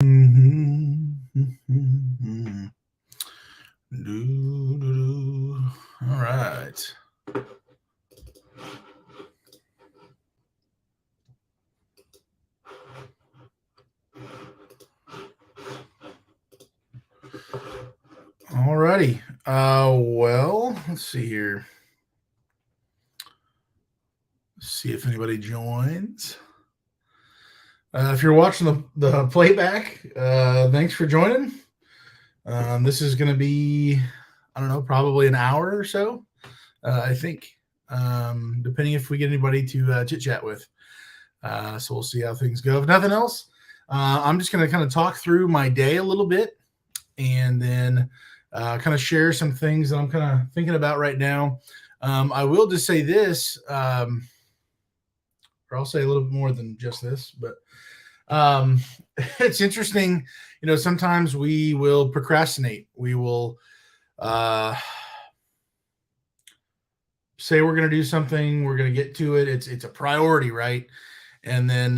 Mhm, mhm. Do, do, do. All right. All righty. Well, let's see here. See if anybody joins. If you're watching the playback, thanks for joining. This is going to be, I don't know, probably an hour or so, I think, depending if we get anybody to chit chat with. So we'll see how things go. If nothing else, I'm just going to kind of talk through my day a little bit and then kind of share some things that I'm kind of thinking about right now. I will just say this, or I'll say a little bit more than just this, but um, it's interesting. Sometimes we will procrastinate. We will uh, say we're going to do something, we're going to get to it. It's a priority, right? And then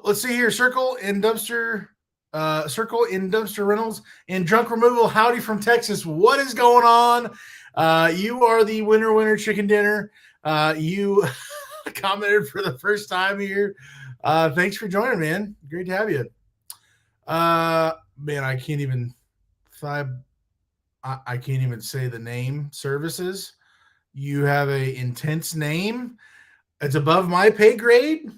let's see here, Circle in dumpster rentals and junk removal. Howdy from Texas. What is going on? You are the winner chicken dinner. You commented for the first time here. Thanks for joining, man. Great to have you. Man, I can't even. I, I can't even say the name. Services. You have a intense name. It's above my pay grade.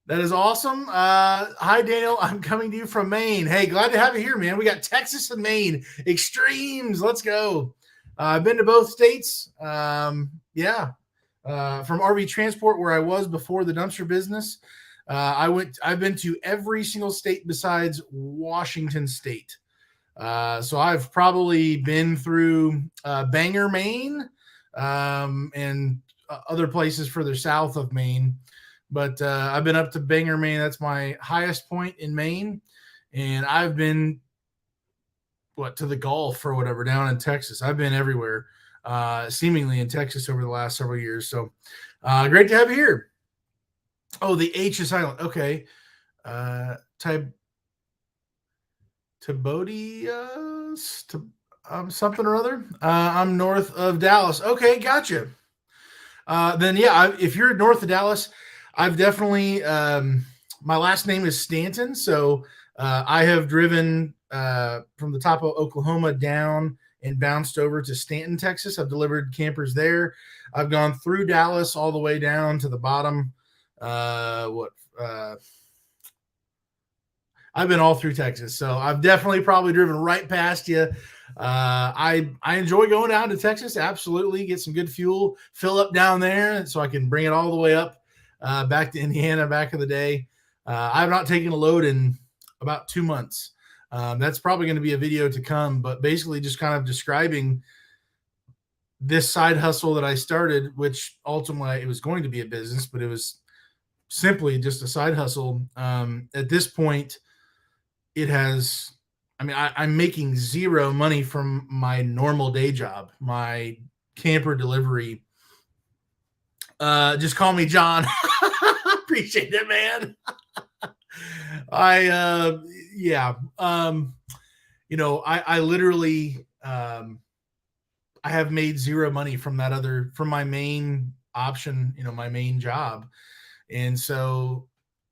That is awesome. Hi, Daniel. I'm coming to you from Maine. Hey, glad to have you here, man. We got Texas and Maine extremes. Let's go. I've been to both states. Yeah, from RV Transport, where I was before the dumpster business. I've been to every single state besides Washington State. So I've probably been through Bangor, Maine, and other places further south of Maine. But I've been up to Bangor, Maine. That's my highest point in Maine. And I've been to the Gulf or whatever down in Texas. I've been everywhere, seemingly in Texas over the last several years. So great to have you here. Oh, the H is silent. Okay. Type Tabodius, something or other. I'm north of Dallas. Okay, gotcha. Then yeah, if you're north of Dallas, I've definitely. My last name is Stanton, so I have driven from the top of Oklahoma down and bounced over to Stanton, Texas. I've delivered campers there. I've gone through Dallas all the way down to the bottom. What? I've been all through Texas, so I've definitely probably driven right past you. I enjoy going down to Texas. Absolutely, get some good fuel, fill up down there, so I can bring it all the way up back to Indiana back in the day. I've not taken a load in about 2 months. That's probably going to be a video to come, but basically just kind of describing this side hustle that I started, which ultimately it was going to be a business, but it was simply just a side hustle. At this point, it has I'm making zero money from my normal day job, my camper delivery. Just call me John. Appreciate it, man. I yeah. I literally I have made zero money from my main option, my main job. And so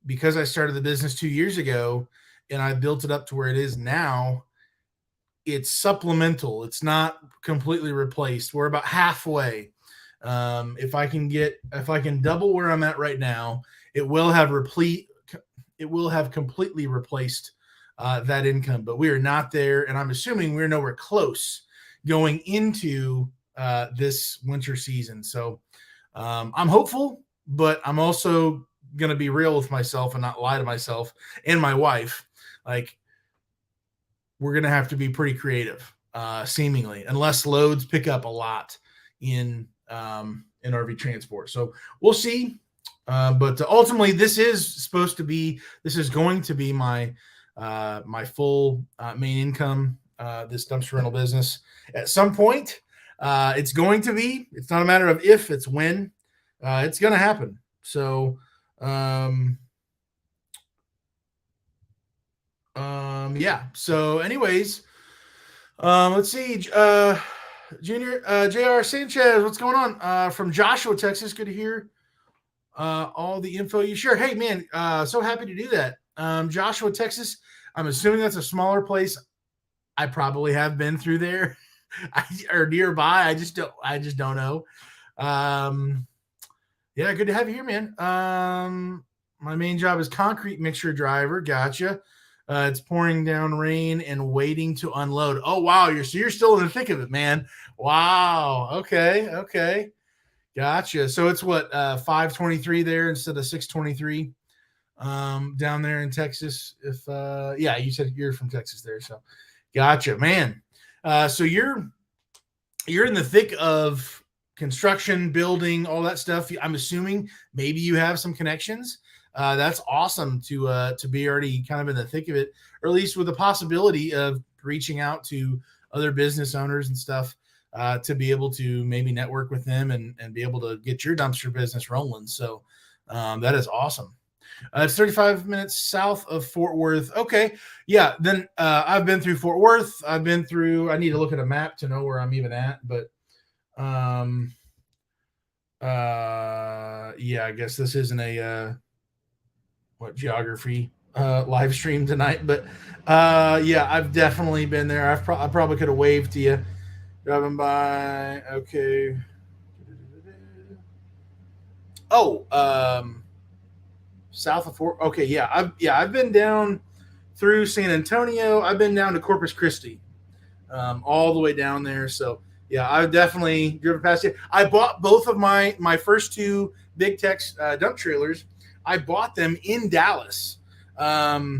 because I started the business 2 years ago and I built it up to where it is now, it's supplemental. It's not completely replaced. We're about halfway. If I can double where I'm at right now, it will have completely replaced that income. But we are not there, and I'm assuming we're nowhere close going into this winter season. So I'm hopeful, but I'm also going to be real with myself and not lie to myself and my wife. Like, we're going to have to be pretty creative, seemingly, unless loads pick up a lot in RV transport. So we'll see. But ultimately, this is going to be my full main income. This dumpster rental business at some point. It's going to be. It's not a matter of if, it's when. It's going to happen. So. Yeah. So, anyways, let's see. Junior Jr. Sanchez, what's going on? From Joshua, Texas. Good to hear all the info you share. Hey, man, so happy to do that. Joshua, Texas. I'm assuming that's a smaller place. I probably have been through there or nearby. I just don't know. Yeah, good to have you here, man. My main job is concrete mixture driver. Gotcha. It's pouring down rain and waiting to unload. Oh wow, you're still in the thick of it, man. Wow. Okay. Gotcha. So it's what 5:23 there instead of 6:23 down there in Texas. If yeah, you said you're from Texas there, so gotcha, man. So you're in the thick of construction, building, all that stuff. I'm assuming maybe you have some connections. That's awesome to be already kind of in the thick of it, or at least with the possibility of reaching out to other business owners and stuff to be able to maybe network with them and be able to get your dumpster business rolling. So that is awesome. It's 35 minutes south of Fort Worth. Okay. Yeah. Then I've been through Fort Worth. I need to look at a map to know where I'm even at, but yeah, I guess this isn't a geography live stream tonight, but yeah, I've definitely been there. I probably could have waved to you driving by. Okay. Oh, south of Fort. Okay, yeah, I've been down through San Antonio. I've been down to Corpus Christi, all the way down there. So yeah, I've definitely driven past it. I bought both of my first two Big Tex dump trailers. I bought them in Dallas. I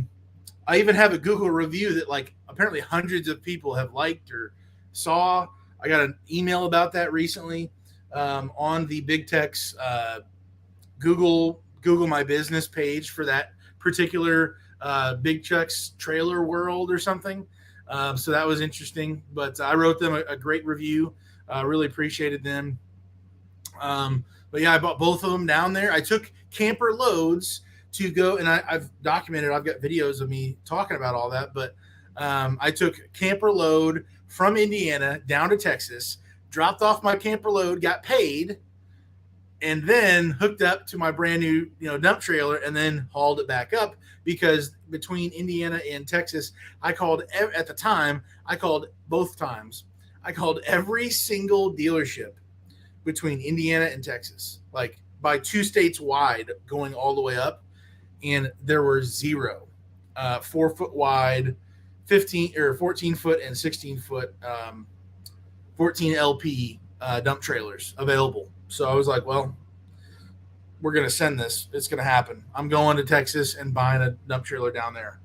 even have a Google review that like apparently hundreds of people have liked or saw. I got an email about that recently on the Big Tex Google My Business page for that particular Big Tex trailer world or something. So that was interesting. But I wrote them a great review. Really appreciated them. But yeah, I bought both of them down there. I took camper loads to go, and I've documented. I've got videos of me talking about all that. But I took camper load from Indiana down to Texas, dropped off my camper load, got paid, and then hooked up to my brand new dump trailer, and then hauled it back up because between Indiana and Texas, at the time I called both times. I called every single dealership between Indiana and Texas, like by 2 states wide, going all the way up, and there were 0 4-foot wide, 15 or 14 foot and 16 foot 14 LP dump trailers available. So I was like, well, we're going to send this. It's going to happen. I'm going to Texas and buying a dump trailer down there.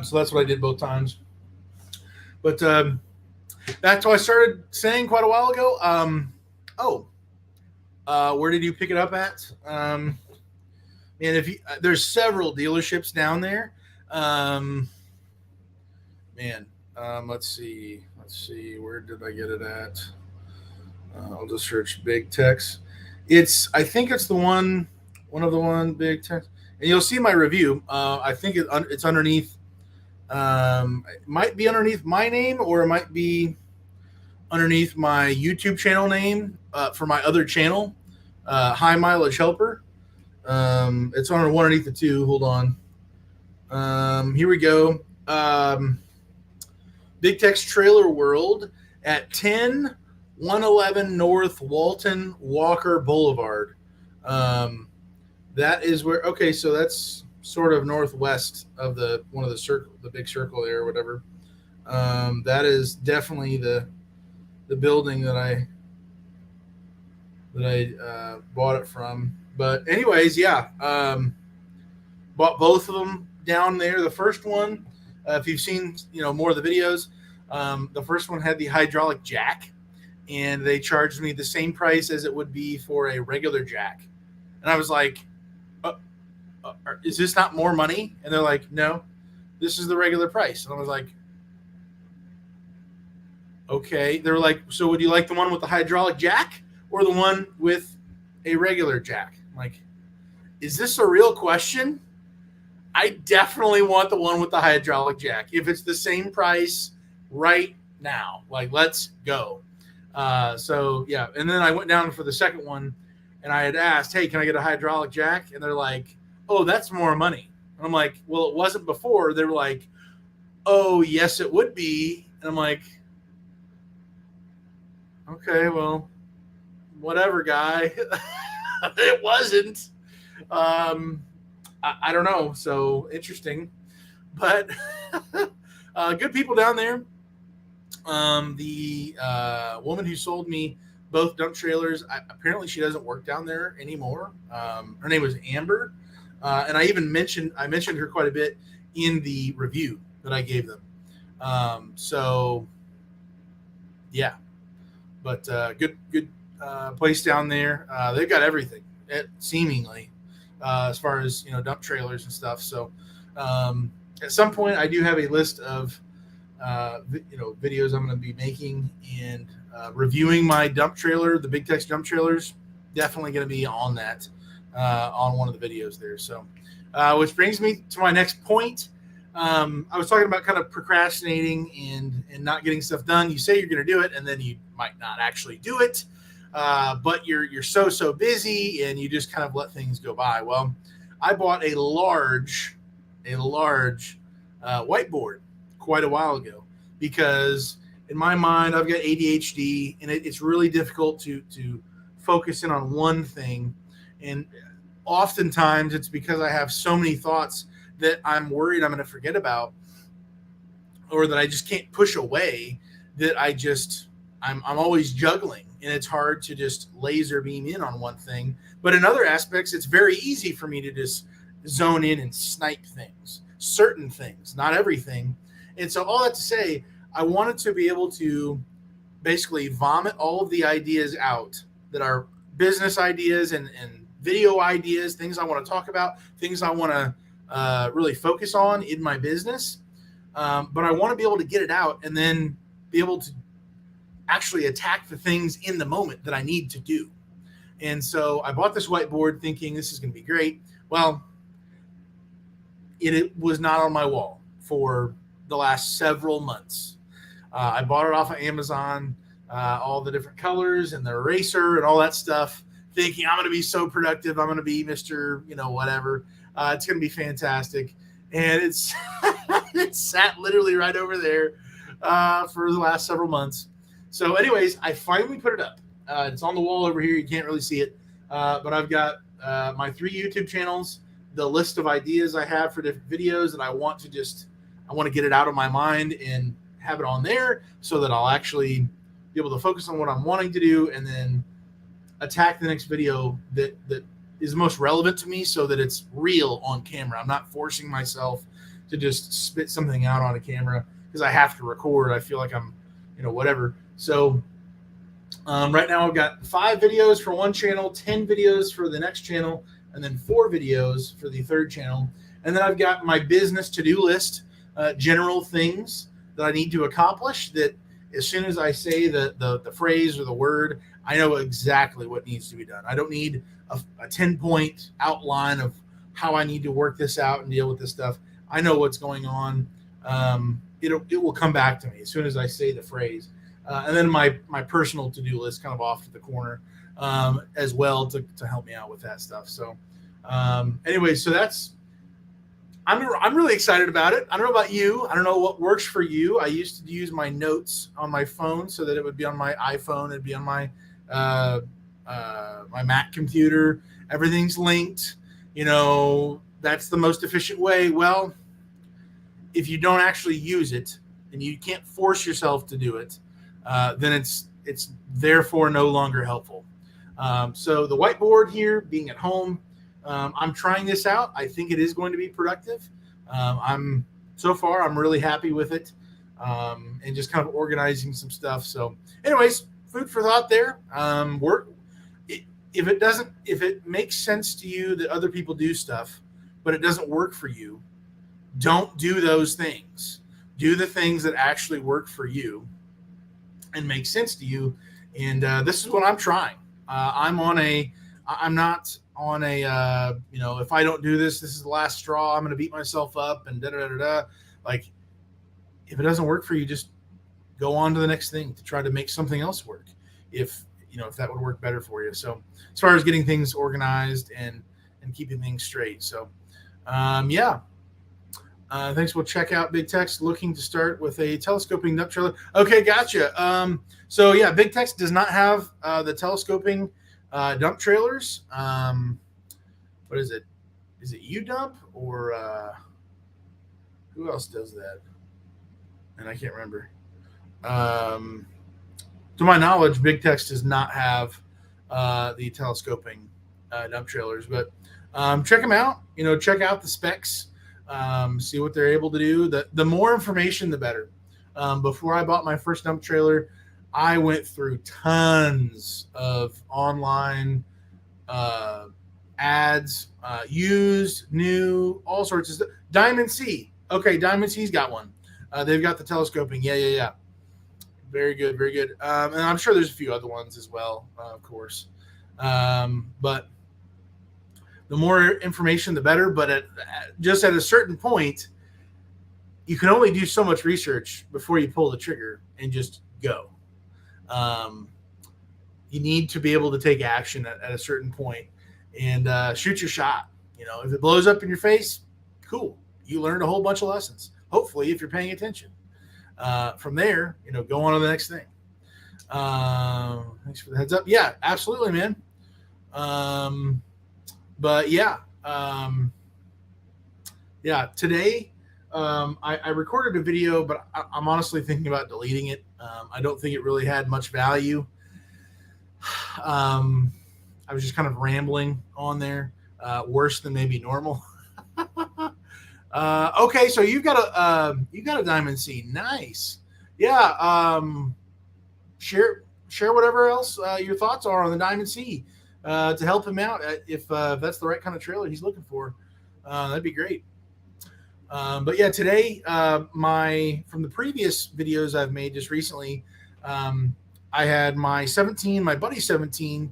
So that's what I did both times. But that's what I started saying quite a while ago. Where did you pick it up at? And there's several dealerships down there. Let's see. Where did I get it at? I'll just search Big Tex. I think it's one of the one Big Tex, and you'll see my review. I think it's underneath. It might be underneath my name, or it might be underneath my YouTube channel name for my other channel, High Mileage Helper. It's on one underneath the two. Hold on. Here we go. Big Tex Trailer World at 10111 North Walton Walker Boulevard. That is where. Okay, so that's sort of northwest of the big circle there, or whatever. That is definitely the building that I bought it from. But anyways, yeah, bought both of them down there. The first one, if you've seen more of the videos, the first one had the hydraulic jack, and they charged me the same price as it would be for a regular jack. And I was like, is this not more money? And they're like, no, this is the regular price. And I was like, okay. They were like, so would you like the one with the hydraulic jack or the one with a regular jack? I'm like, is this a real question? I definitely want the one with the hydraulic jack. If it's the same price right now, like, let's go. So yeah, and then I went down for the second one, and I had asked, "Hey, can I get a hydraulic jack?" And they're like, "Oh, that's more money." And I'm like, "Well, it wasn't before." They were like, "Oh, yes, it would be." And I'm like, "Okay, well, whatever, guy." It wasn't. Um, I don't know. So interesting, but good people down there. The woman who sold me both dump trailers, apparently she doesn't work down there anymore. Her name was Amber, and I mentioned her quite a bit in the review that I gave them. So yeah, but good place down there. They've got everything, seemingly, as far as dump trailers and stuff. So at some point, I do have a list of videos I'm going to be making and reviewing my dump trailer, the Big Tex dump trailers. Definitely going to be on that on one of the videos there. So, which brings me to my next point. I was talking about kind of procrastinating and not getting stuff done. You say you're going to do it, and then you might not actually do it, but you're so busy, and you just kind of let things go by. Well, I bought a large whiteboard quite a while ago because in my mind I've got ADHD, and it's really difficult to focus in on one thing, and oftentimes it's because I have so many thoughts that I'm worried I'm going to forget about, or that I just can't push away, that I'm always juggling, and it's hard to just laser beam in on one thing. But in other aspects, it's very easy for me to just zone in and snipe things, certain things, not everything. And so all that to say, I wanted to be able to basically vomit all of the ideas out that are business ideas and video ideas, things I want to talk about, things I want to really focus on in my business. But I want to be able to get it out and then be able to actually attack the things in the moment that I need to do. And so I bought this whiteboard thinking this is going to be great. Well, it was not on my wall for the last several months. I bought it off of Amazon, all the different colors and the eraser and all that stuff, thinking I'm going to be so productive. I'm going to be Mr. Whatever. It's going to be fantastic. And it's it sat literally right over there for the last several months. So anyways, I finally put it up. It's on the wall over here. You can't really see it. But I've got my 3 YouTube channels, the list of ideas I have for different videos that I want to get it out of my mind and have it on there so that I'll actually be able to focus on what I'm wanting to do and then attack the next video that is most relevant to me so that it's real on camera. I'm not forcing myself to just spit something out on a camera because I have to record. I feel like I'm, whatever. So right now I've got 5 videos for one channel, 10 videos for the next channel, and then 4 videos for the third channel. And then I've got my business to-do list, general things that I need to accomplish that as soon as I say the phrase or the word, I know exactly what needs to be done. I don't need a 10-point outline of how I need to work this out and deal with this stuff. I know what's going on. It will come back to me as soon as I say the phrase. And then my personal to-do list kind of off to the corner as well to help me out with that stuff. So anyway, so I'm really excited about it. I don't know about you. I don't know what works for you. I used to use my notes on my phone so that it would be on my iPhone. It'd be on my my Mac computer. Everything's linked. That's the most efficient way. Well, if you don't actually use it and you can't force yourself to do it, then it's therefore no longer helpful. So the whiteboard here, being at home, I'm trying this out. I think it is going to be productive. I'm really happy with it, and just kind of organizing some stuff. So, anyways, food for thought there. If it makes sense to you that other people do stuff, but it doesn't work for you, don't do those things. Do the things that actually work for you and make sense to you. And this is what I'm trying. I'm not on a if I don't do this, this is the last straw. I'm going to beat myself up and da da da da. Like if it doesn't work for you, just go on to the next thing to try to make something else work. If if that would work better for you. So as far as getting things organized and keeping things straight. So yeah. Thanks. We'll check out Big Tex looking to start with a telescoping dump trailer. Okay, gotcha. So yeah, Big Tex does not have the telescoping dump trailers. What is it? Is it UDump or who else does that? And I can't remember. To my knowledge, Big Tex does not have the telescoping dump trailers, but check them out. Check out the specs. See what they're able to do. The more information, the better. Before I bought my first dump trailer, I went through tons of online ads, used, new, all sorts of stuff. Diamond C. Okay, Diamond C's got one. They've got the telescoping. Yeah. Very good, very good. And I'm sure there's a few other ones as well, of course. But the more information, the better. But just at a certain point, you can only do so much research before you pull the trigger and just go. You need to be able to take action at a certain point and shoot your shot. If it blows up in your face, cool. You learned a whole bunch of lessons. Hopefully, if you're paying attention. From there, go on to the next thing. Thanks for the heads up. Yeah, absolutely, man. But yeah, today I recorded a video, but I'm honestly thinking about deleting it. I don't think it really had much value. I was just kind of rambling on there, worse than maybe normal. Okay, so you've got a Diamond C. Nice. Yeah. Share whatever else your thoughts are on the Diamond C to help him out if that's the right kind of trailer he's looking for. That'd be great. But yeah, today from the previous videos I've made just recently, I had my buddy 17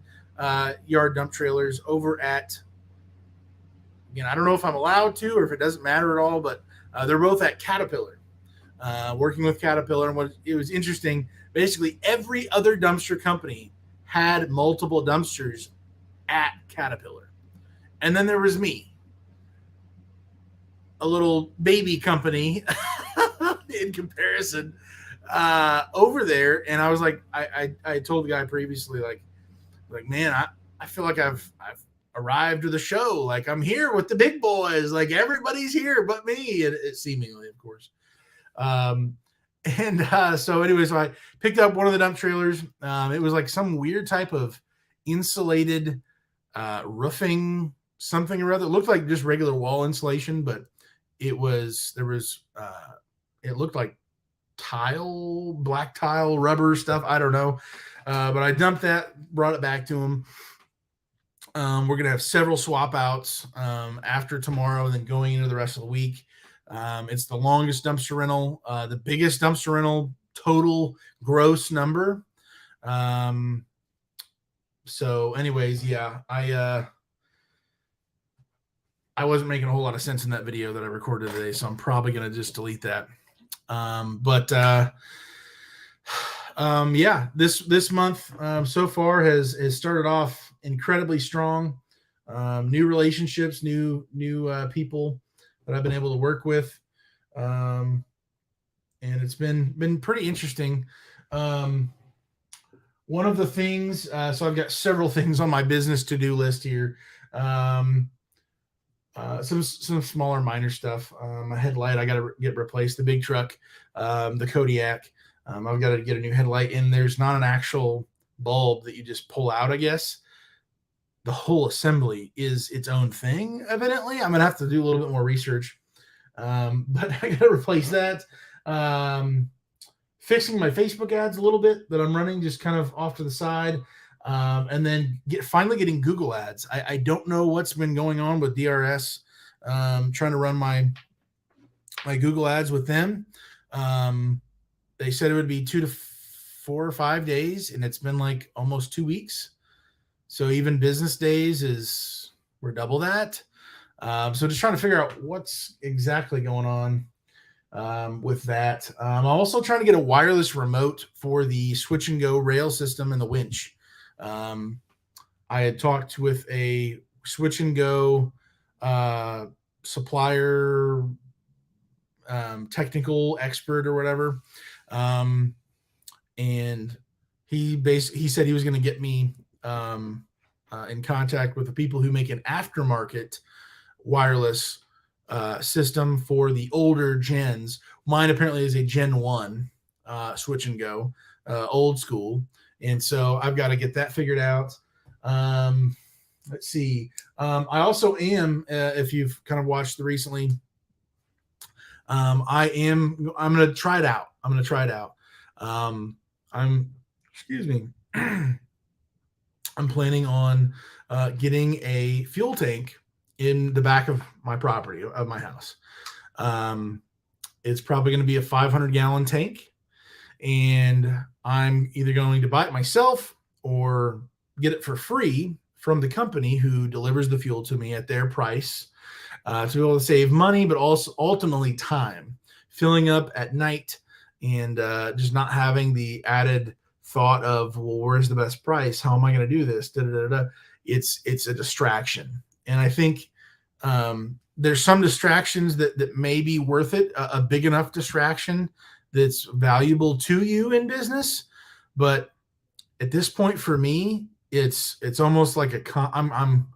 yard dump trailers over at. Again, I don't know if I'm allowed to or if it doesn't matter at all, but they're both at Caterpillar, working with Caterpillar. And it was interesting, basically every other dumpster company had multiple dumpsters at Caterpillar. And then there was me, a little baby company in comparison over there. And I was like, I told the guy previously, like, man, I feel like I've arrived to the show. Like I'm here with the big boys. Like everybody's here but me, and seemingly, of course. So anyways, so I picked up one of the dump trailers. It was like some weird type of insulated roofing, something or other. It looked like just regular wall insulation, but it looked like black tile, rubber stuff. I don't know. But I dumped that, brought it back to him. We're going to have several swap outs after tomorrow and then going into the rest of the week. It's the longest dumpster rental, the biggest dumpster rental total gross number. So anyways, yeah, I wasn't making a whole lot of sense in that video that I recorded today, so I'm probably going to just delete that. Yeah, this month so far has started off incredibly strong. New relationships, new people that I've been able to work with, and it's been pretty interesting. One of the things, so I've got several things on my business to-do list here. Some smaller minor stuff. My headlight I got to get replaced. The big truck, the Kodiak. I've got to get a new headlight in. There's not an actual bulb that you just pull out, I guess. The whole assembly is its own thing, evidently. I'm going to have to do a little bit more research. But I got to replace that. Fixing my Facebook ads a little bit that I'm running just kind of off to the side. And then finally getting Google ads. I don't know what's been going on with DRS. Trying to run my Google ads with them. They said it would be 2 to 4 or 5 days, and it's been like almost 2 weeks. So even business days is we're double that. So just trying to figure out what's exactly going on with that. I'm also trying to get a wireless remote for the Switch and Go rail system and the winch. Um, I had talked with a Switch and Go supplier, technical expert or whatever, um, and he said he was going to get me in contact with the people who make an aftermarket wireless system for the older gens. Mine apparently is a Gen 1 Switch and Go, old school. And so I've got to get that figured out. Let's see. I also am, if you've kind of watched the recently, I'm going to try it out. Excuse me. I'm planning on getting a fuel tank in the back of my property, of my house. It's probably going to be a 500-gallon tank, and I'm either going to buy it myself or get it for free from the company who delivers the fuel to me at their price, to be able to save money, but also ultimately time, filling up at night and just not having the added thought of, well, where's the best price? How am I going to do this? Da, da, da, da. It's a distraction. And I think there's some distractions that may be worth it, a big enough distraction that's valuable to you in business. But at this point for me, it's almost like I'm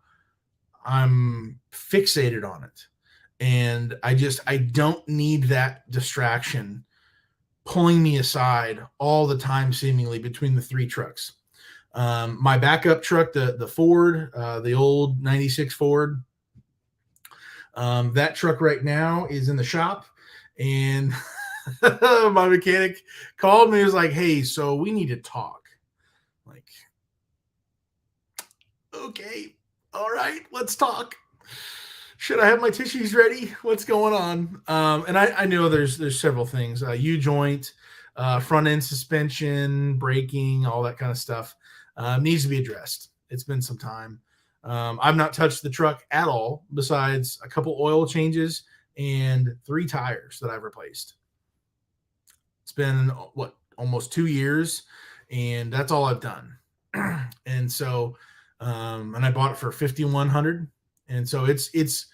fixated on it. And I don't need that distraction pulling me aside all the time, seemingly between the three trucks. My backup truck, the Ford, the old 96 Ford, that truck right now is in the shop, and my mechanic called me. He was like, "Hey, so we need to talk." Like, okay, all right, let's talk. Should I have my tissues ready? What's going on? And I know there's several things. U-joint, front end suspension, braking, all that kind of stuff needs to be addressed. It's been some time. I've not touched the truck at all, besides a couple oil changes and 3 tires that I've replaced. It's been almost 2 years, and that's all I've done. And so, and I bought it for $5,100, and so it's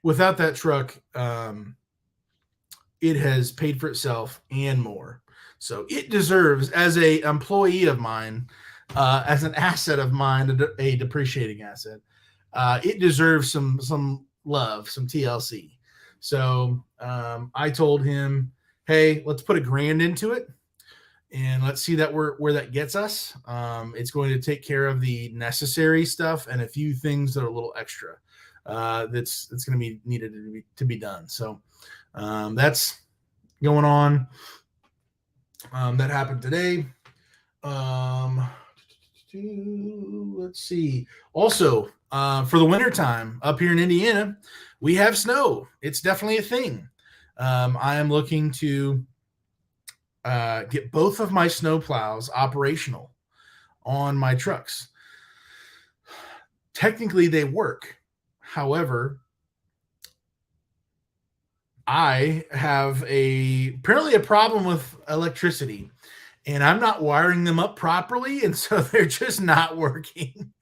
without that truck, it has paid for itself and more. So it deserves, as a employee of mine, as an asset of mine, a depreciating asset, it deserves some love, some TLC. So I told him, hey, let's put $1,000 into it, and let's see that where that gets us. It's going to take care of the necessary stuff and a few things that are a little extra. That's going to be needed to be done. So that's going on. That happened today. Let's see. Also, for the wintertime up here in Indiana, we have snow. It's definitely a thing. I am looking to get both of my snow plows operational on my trucks. Technically, they work. However, I have apparently a problem with electricity, and I'm not wiring them up properly, and so they're just not working.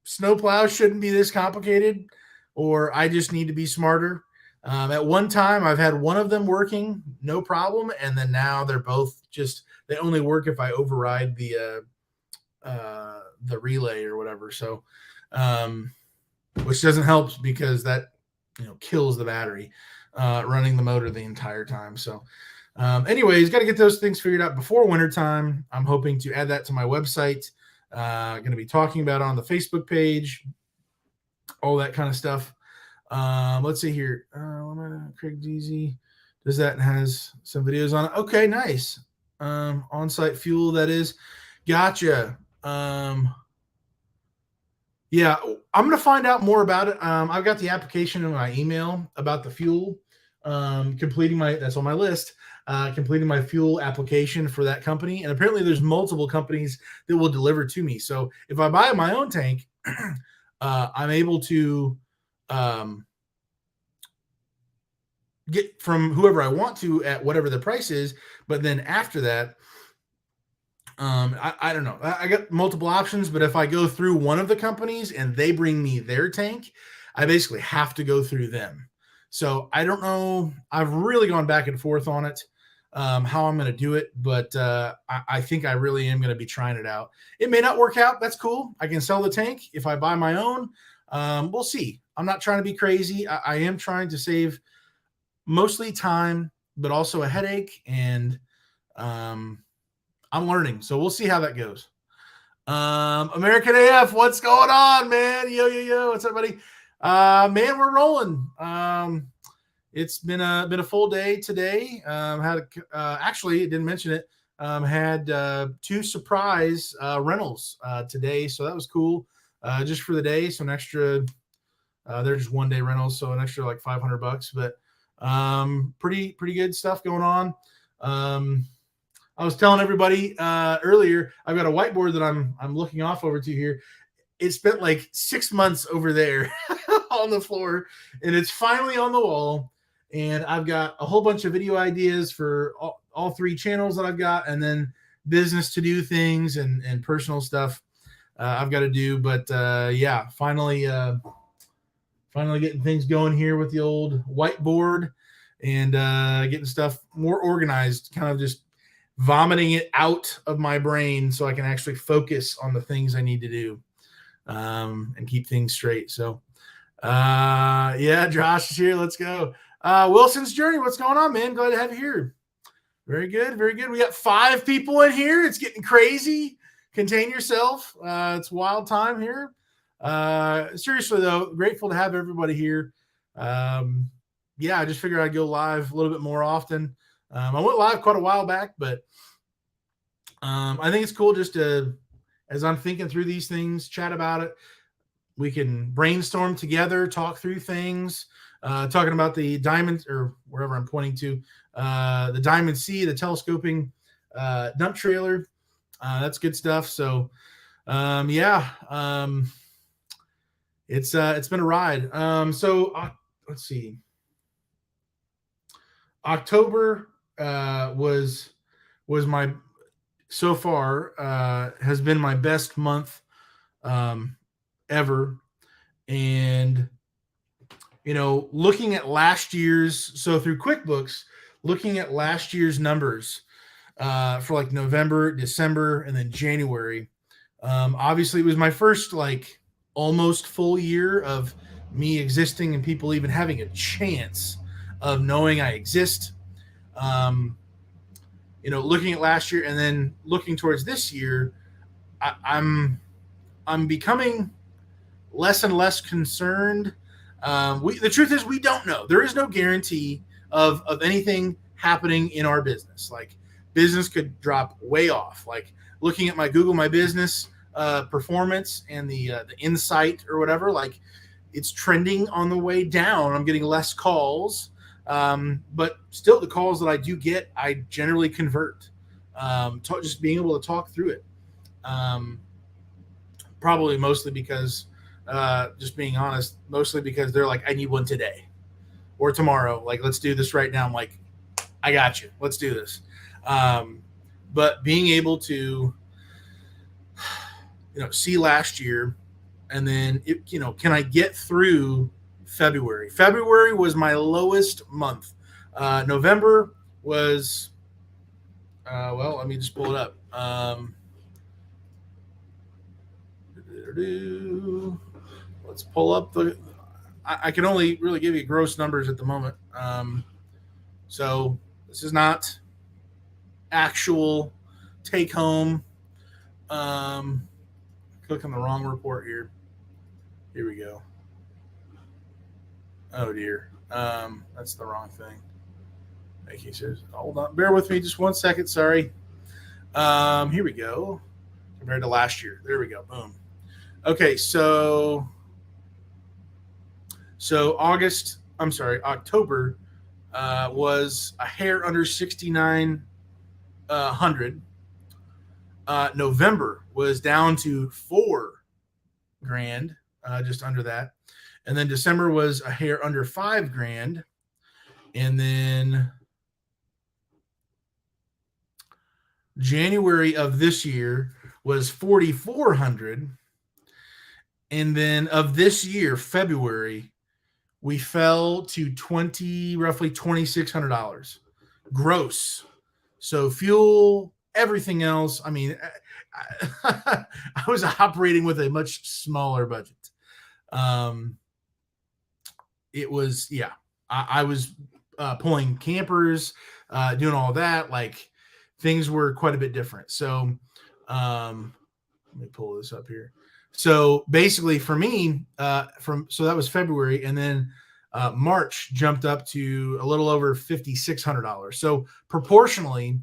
Snow plows shouldn't be this complicated, or I just need to be smarter. At one time, I've had one of them working, no problem, and then now they're both they only work if I override the relay or whatever. So, which doesn't help because that kills the battery running the motor the entire time. So anyways, got to get those things figured out before wintertime. I'm hoping to add that to my website. Going to be talking about it on the Facebook page, all that kind of stuff. Let's see here. Craig Deasy does that and has some videos on it. Okay, nice. On-site fuel, that is. Gotcha. Yeah, I'm going to find out more about it. I've got the application in my email about the fuel. completing that's on my list, completing my fuel application for that company. And apparently there's multiple companies that will deliver to me. So if I buy my own tank, I'm able to get from whoever I want to at whatever the price is. But then after that, I don't know. I got multiple options, but if I go through one of the companies and they bring me their tank, I basically have to go through them. So I don't know. I've really gone back and forth on it, how I'm going to do it, but I think I really am going to be trying it out. It may not work out. That's cool. I can sell the tank if I buy my own. We'll see. I'm not trying to be crazy. I am trying to save mostly time, but also a headache, and I'm learning. So we'll see how that goes. American AF, what's going on, man? Yo. What's up, buddy? Man, we're rolling. It's been a full day today. Actually, didn't mention it. Had 2 surprise rentals today, so that was cool. Just for the day, so an extra. They're just 1-day rentals, so an extra like $500. But pretty good stuff going on. I was telling everybody earlier, I've got a whiteboard that I'm looking off over to here. It spent like 6 months over there on the floor, and it's finally on the wall. And I've got a whole bunch of video ideas for all 3 channels that I've got, and then business to do things and personal stuff I've got to do. But yeah, finally getting things going here with the old whiteboard and getting stuff more organized, kind of just vomiting it out of my brain so I can actually focus on the things I need to do and keep things straight. So yeah, Josh is here. Let's go. Wilson's Journey, what's going on, man? Glad to have you here. Very good. We got 5 people in here. It's getting crazy. Contain yourself. It's wild time here. Seriously though, grateful to have everybody here. Yeah, I just figured I'd go live a little bit more often. I went live quite a while back, but I think it's cool just to, as I'm thinking through these things, chat about it. We can brainstorm together, talk through things, talking about the Diamond, or wherever I'm pointing to, the Diamond C, the telescoping dump trailer. That's good stuff. So yeah, it's been a ride. So let's see. October was my, so far has been my best month ever. And looking at last year's, so through QuickBooks, looking at last year's numbers for like November, December, and then January. Obviously it was my first like almost full year of me existing and people even having a chance of knowing I exist. Looking at last year and then looking towards this year, I'm becoming less and less concerned. The truth is we don't know. There is no guarantee of anything happening in our business. Like business could drop way off. Like looking at my Google My Business performance and the insight or whatever, like it's trending on the way down. I'm getting less calls. But still the calls that I do get, I generally convert, just being able to talk through it. Probably mostly because, just being honest, mostly because they're like, I need one today or tomorrow. Like, let's do this right now. I'm like, I got you. Let's do this. But being able to, see last year and then, can I get through February? February was my lowest month. November was, well, let me just pull it up. Let's pull up I can only really give you gross numbers at the moment. So this is not actual take home. Click on the wrong report here. Here we go. Oh dear. That's the wrong thing. Thank you, sir. Hold on. Bear with me just 1 second. Sorry. Here we go. Compared to last year. There we go. Boom. Okay, so October, was a hair under 6,900. November was down to 4 grand, just under that. And then December was a hair under 5 grand. And then January of this year was 4,400. And then of this year, February, we fell to roughly $2,600 gross. So fuel, everything else. I mean, I was operating with a much smaller budget. It was, yeah, I was pulling campers, doing all that. Like, things were quite a bit different. So let me pull this up here. So basically for me, so that was February, and then March jumped up to a little over $5,600. So proportionally,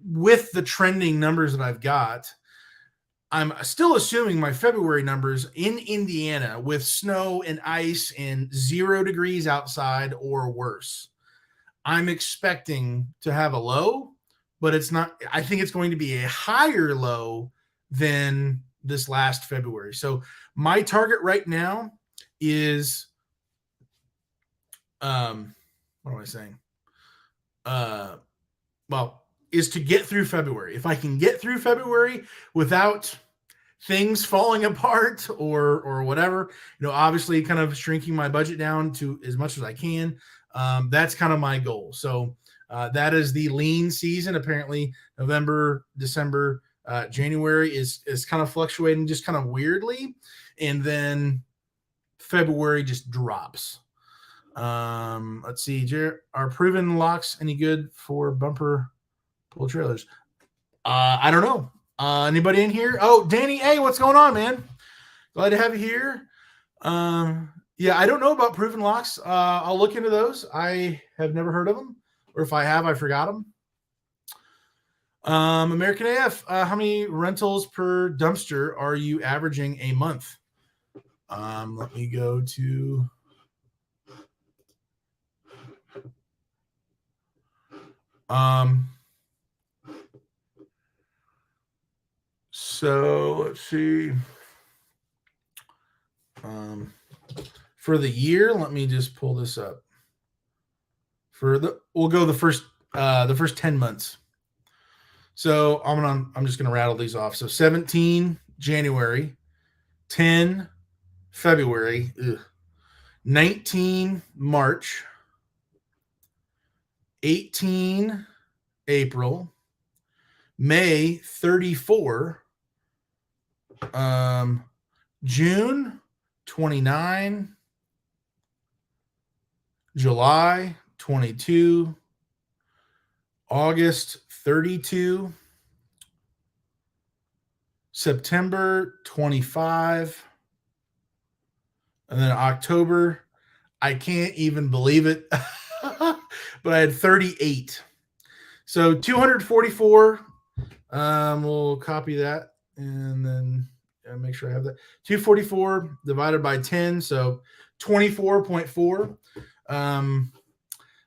with the trending numbers that I've got, I'm still assuming my February numbers in Indiana with snow and ice and 0 degrees outside or worse. I'm expecting to have a low, but it's not. I think it's going to be a higher low than this last February. So my target right now is, what am I saying? Is to get through February. If I can get through February without things falling apart or whatever, obviously kind of shrinking my budget down to as much as I can. That's kind of my goal. So that is the lean season. Apparently November, December, January is kind of fluctuating just kind of weirdly. And then February just drops. Let's see. Are proven locks any good for bumper pull trailers? I don't know. Anybody in here? Oh, Danny A, what's going on, man? Glad to have you here. Yeah, I don't know about proven locks. I'll look into those. I have never heard of them, or if I have, I forgot them. American AF, how many rentals per dumpster are you averaging a month? Let me go to so let's see. For the year, let me just pull this up. We'll go the first 10 months. So I'm just gonna rattle these off. So 17 January, 10 February, 19 March, 18 April, May 34, June 29, July 22, August 32, September 25, and then October, I can't even believe it, but I had 38. So 244. We'll copy that and then make sure I have that. 244 divided by 10, so 24.4.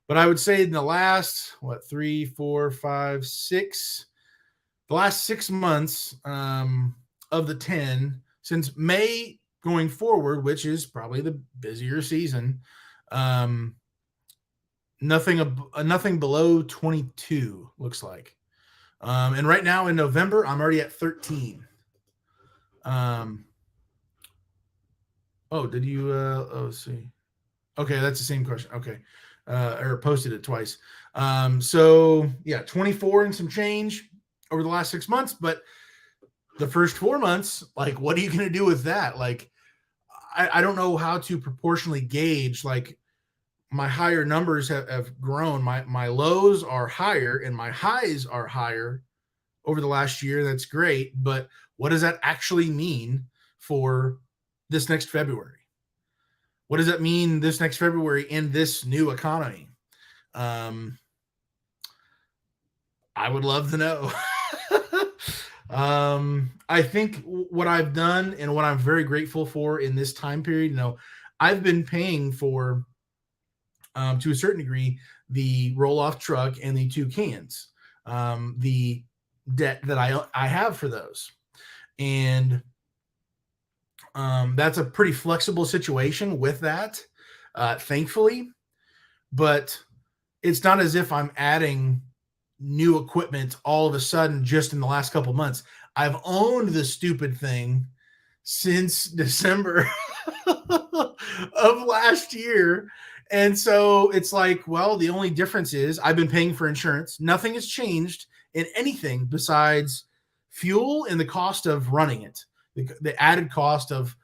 But I would say in the last, 3, 4, 5, 6, the last 6 months of the 10, since May going forward, which is probably the busier season, nothing below 22 looks like. And right now in November, I'm already at 13. Did you? Let's see. Okay, that's the same question. Okay, or posted it twice. So yeah, 24 and some change over the last 6 months, but the first 4 months, like, what are you going to do with that? Like, I don't know how to proportionally gauge. Like, my higher numbers have grown. My lows are higher and my highs are higher over the last year. That's great. But what does that actually mean for this next February? What does that mean this next February in this new economy? I would love to know. I think what I've done and what I'm very grateful for in this time period, I've been paying for to a certain degree, the roll-off truck and the 2 cans, the debt that I have for those. And that's a pretty flexible situation with that, thankfully. But it's not as if I'm adding new equipment all of a sudden just in the last couple months. I've owned this stupid thing since December of last year. And so it's like, well, the only difference is I've been paying for insurance. Nothing has changed in anything besides fuel and the cost of running it, the added cost of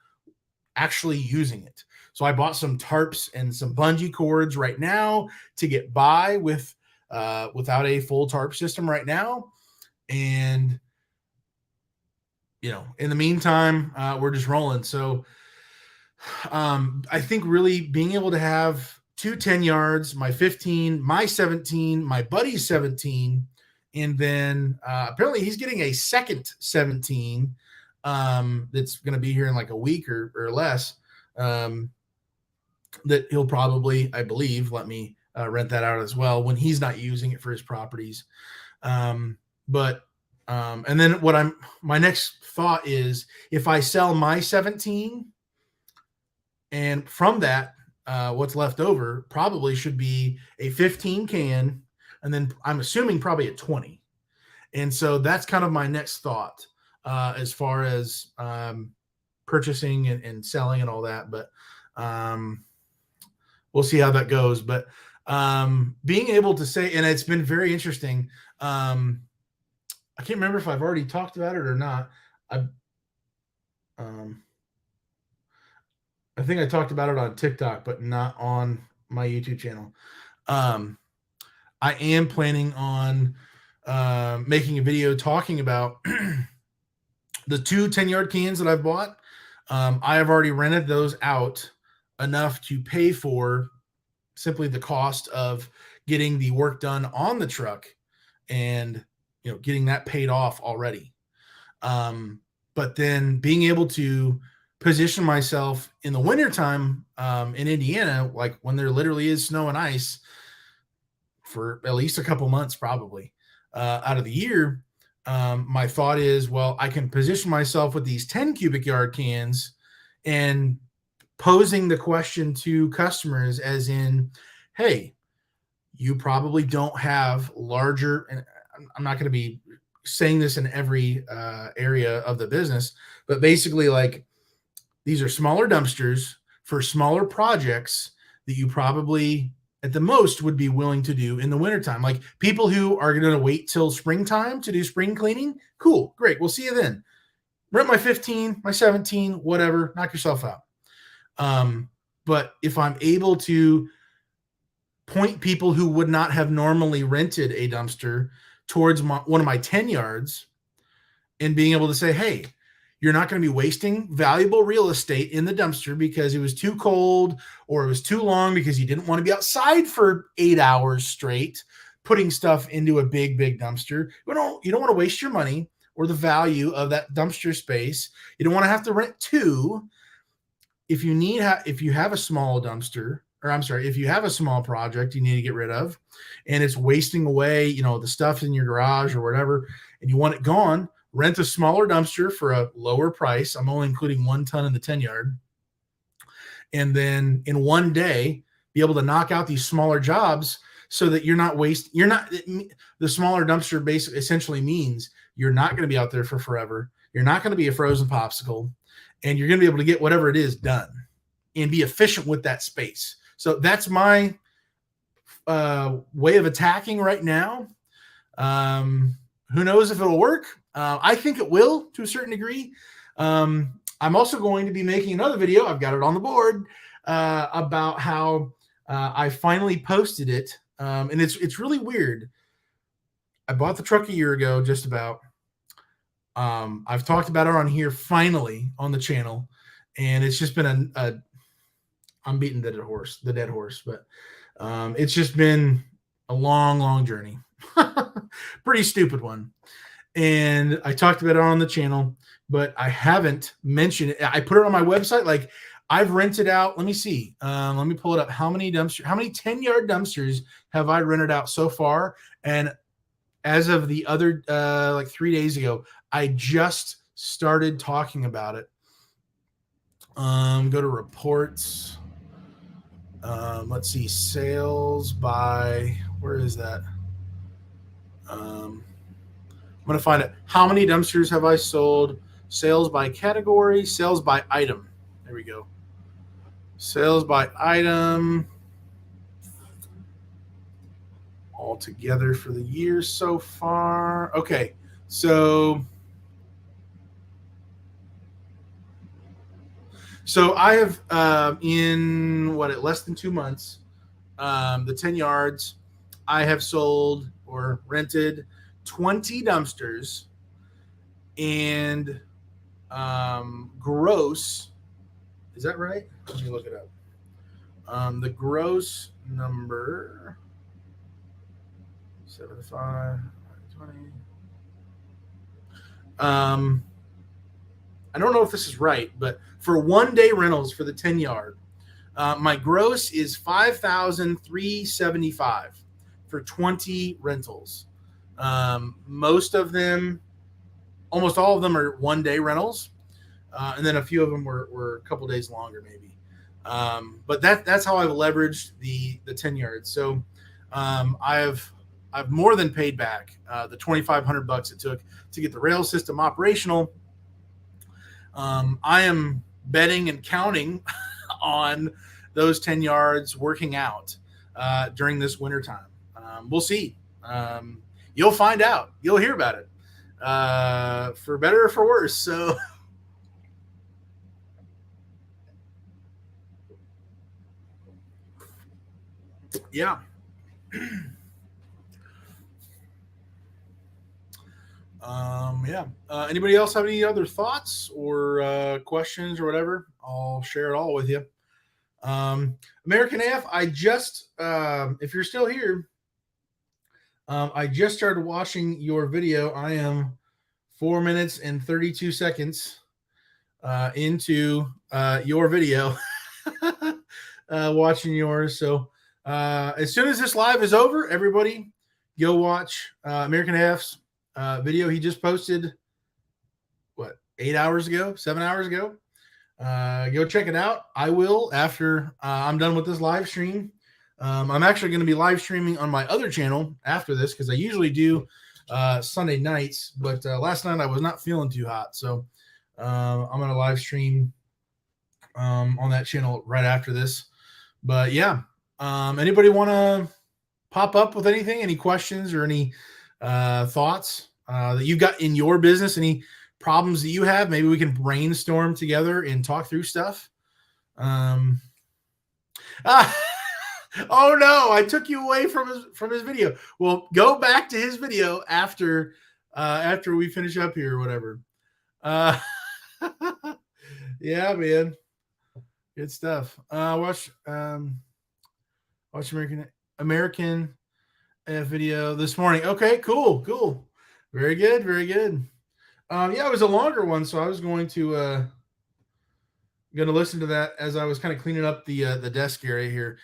actually using it. So I bought some tarps and some bungee cords right now to get by with without a full tarp system right now. And in the meantime, we're just rolling. So I think really being able to have 2 10 yards, my 15, my 17, my buddy's 17, and then apparently he's getting a second 17 that's going to be here in like a week or less, that he'll probably, I believe, let me rent that out as well when he's not using it for his properties. And then my next thought is, if I sell my 17, and from that, what's left over probably should be a 15 can, and then I'm assuming probably a 20. And so that's kind of my next thought as far as purchasing and selling and all that. But we'll see how that goes. But being able to say, and it's been very interesting. I can't remember if I've already talked about it or not. I think I talked about it on TikTok, but not on my YouTube channel. I am planning on making a video talking about the 2 10-yard cans that I've bought. I have already rented those out enough to pay for simply the cost of getting the work done on the truck and getting that paid off already. But then being able to position myself in the wintertime in Indiana, like when there literally is snow and ice for at least a couple months, probably out of the year. My thought is, well, I can position myself with these 10 cubic yard cans and posing the question to customers as in, hey, you probably don't have larger, and I'm not going to be saying this in every area of the business, but basically like these are smaller dumpsters for smaller projects that you probably at the most would be willing to do in the wintertime. Like people who are going to wait till springtime to do spring cleaning. Cool. Great. We'll see you then. Rent my 15, my 17, whatever, knock yourself out. But if I'm able to point people who would not have normally rented a dumpster towards one of my 10 yards and being able to say, hey, you're not going to be wasting valuable real estate in the dumpster because it was too cold or it was too long because you didn't want to be outside for 8 hours straight putting stuff into a big dumpster. You don't want to waste your money or the value of that dumpster space. You don't want to have to rent 2. If you have a small dumpster, or I'm sorry, if you have a small project you need to get rid of and it's wasting away, the stuff in your garage or whatever, and you want it gone, rent a smaller dumpster for a lower price. I'm only including 1 ton in the 10 yard. And then in one day, be able to knock out these smaller jobs so that the smaller dumpster basically essentially means you're not going to be out there for forever. You're not going to be a frozen popsicle, and you're going to be able to get whatever it is done and be efficient with that space. So that's my way of attacking right now. Who knows if it'll work? I think it will to a certain degree. I'm also going to be making another video. I've got it on the board about how I finally posted it. And it's really weird. I bought the truck a year ago, just about. I've talked about it on here finally on the channel, and it's just been I'm beating the dead horse, but it's just been a long journey. Pretty stupid one. And I talked about it on the channel, but I haven't mentioned it. I put it on my website. Like I've rented out, let me see. Let me pull it up. How many 10-yard dumpsters have I rented out so far? And as of the other, like 3 days ago, I just started talking about it. Go to reports. Let's see, sales by, where is that? I'm going to find it. How many dumpsters have I sold? Sales by category, sales by item. There we go. Sales by item all together for the year so far. Okay, so I have in less than 2 months, the 10 yards, I have sold or rented 20 dumpsters, and gross, is that right? Let me look it up. The gross number 75 20. I don't know if this is right, but for 1 day rentals for the 10-yard, my gross is $5,375 for 20 rentals. Most of them, almost all of them, are 1 day rentals, and then a few of them were a couple days longer, maybe. But that's how I've leveraged the 10 yards. So I've more than paid back the $2,500 it took to get the rail system operational. I am betting and counting on those 10 yards working out during this wintertime. We'll see. You'll find out. You'll hear about it, for better or for worse. So, yeah. Yeah. Anybody else have any other thoughts or questions or whatever? I'll share it all with you. American AF, I just, if you're still here, I just started watching your video. I am 4 minutes and 32 seconds into your video, watching yours. So as soon as this live is over, everybody go watch American AF's video he just posted, 8 hours ago, 7 hours ago. Go check it out. I will after I'm done with this live stream. I'm actually going to be live streaming on my other channel after this, because I usually do Sunday nights, but last night I was not feeling too hot, so I'm going to live stream on that channel right after this. But yeah, anybody want to pop up with anything, any questions or any thoughts that you got in your business, any problems that you have? Maybe we can brainstorm together and talk through stuff. Oh no, I took you away from his video. Well, go back to his video after we finish up here or whatever. Yeah, man, good stuff. Watch American video this morning. Okay, cool. Very good. Yeah, it was a longer one, so I was going to listen to that as I was kind of cleaning up the desk area here.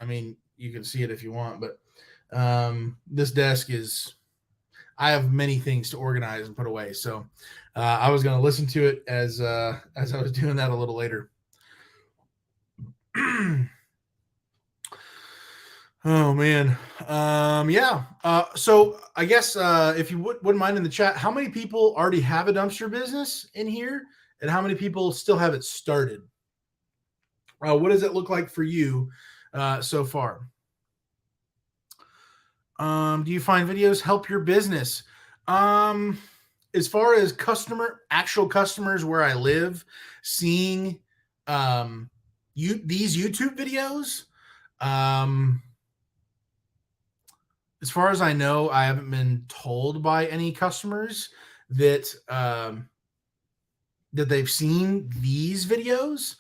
I mean, you can see it if you want, but this desk is, I have many things to organize and put away. So I was going to listen to it as I was doing that a little later. Oh man. Yeah. So I guess if you wouldn't mind in the chat, how many people already have a dumpster business in here, and how many people still have it started? What does it look like for you so far? Do you find videos help your business? As far as actual customers where I live, seeing these YouTube videos, as far as I know, I haven't been told by any customers that that they've seen these videos.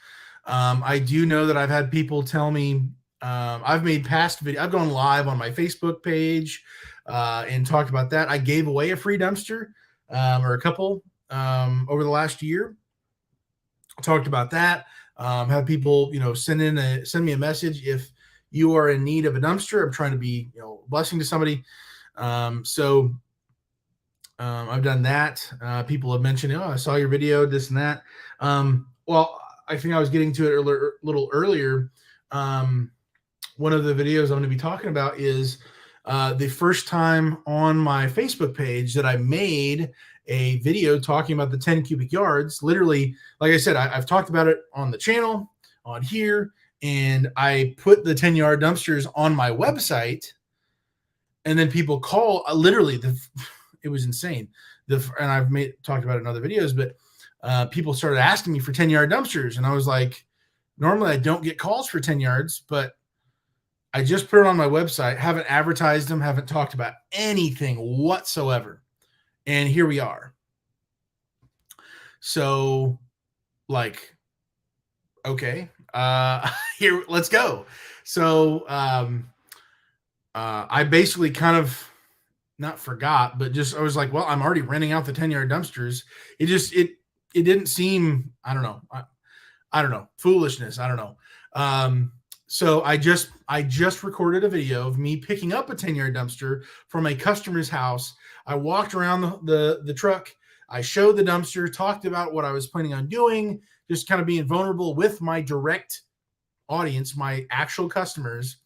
I do know that I've had people tell me, I've made past videos. I've gone live on my Facebook page and talked about that. I gave away a free dumpster or a couple over the last year. talked about that. Have people, send me a message if you are in need of a dumpster. I'm trying to be, a blessing to somebody. So I've done that. People have mentioned, oh, I saw your video, this and that. Well, I think I was getting to it a little earlier. One of the videos I'm going to be talking about is the first time on my Facebook page that I made a video talking about the 10 cubic yards. Literally, like I said, I've talked about it on the channel, on here, and I put the 10-yard dumpsters on my website, and then people call. Literally, it was insane. And I've talked about it in other videos, but people started asking me for 10-yard dumpsters, and I was like, normally I don't get calls for 10 yards, but I just put it on my website, haven't advertised them, haven't talked about anything whatsoever. And here we are. So, like, okay, here, let's go. So, I basically kind of not forgot, but just, I was like, well, I'm already renting out the 10-yard dumpsters. It didn't seem, I don't know, foolishness. I don't know. So I just recorded a video of me picking up a 10-yard dumpster from a customer's house. I walked around the truck. I showed the dumpster, talked about what I was planning on doing, just kind of being vulnerable with my direct audience, my actual customers.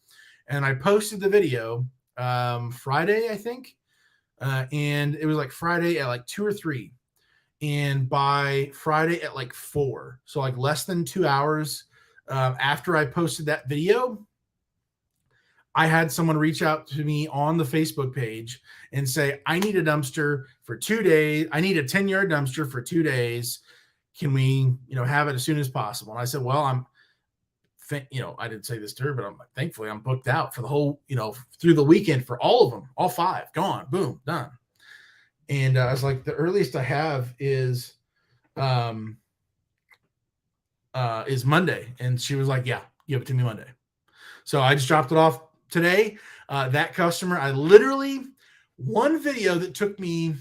And I posted the video Friday, I think. And it was like Friday at like 2 or 3. And by Friday at like 4, so like less than 2 hours after I posted that video, I had someone reach out to me on the Facebook page and say, I need a dumpster for 2 days. I need a 10-yard dumpster for 2 days. Can we, have it as soon as possible? And I said, well, I didn't say this to her, but thankfully I'm booked out for the whole, through the weekend for all of them, all 5, gone, boom, done. And I was like, the earliest I have is Monday. And she was like, yeah, give it to me Monday. So I just dropped it off today. That customer, I literally, one video that took me,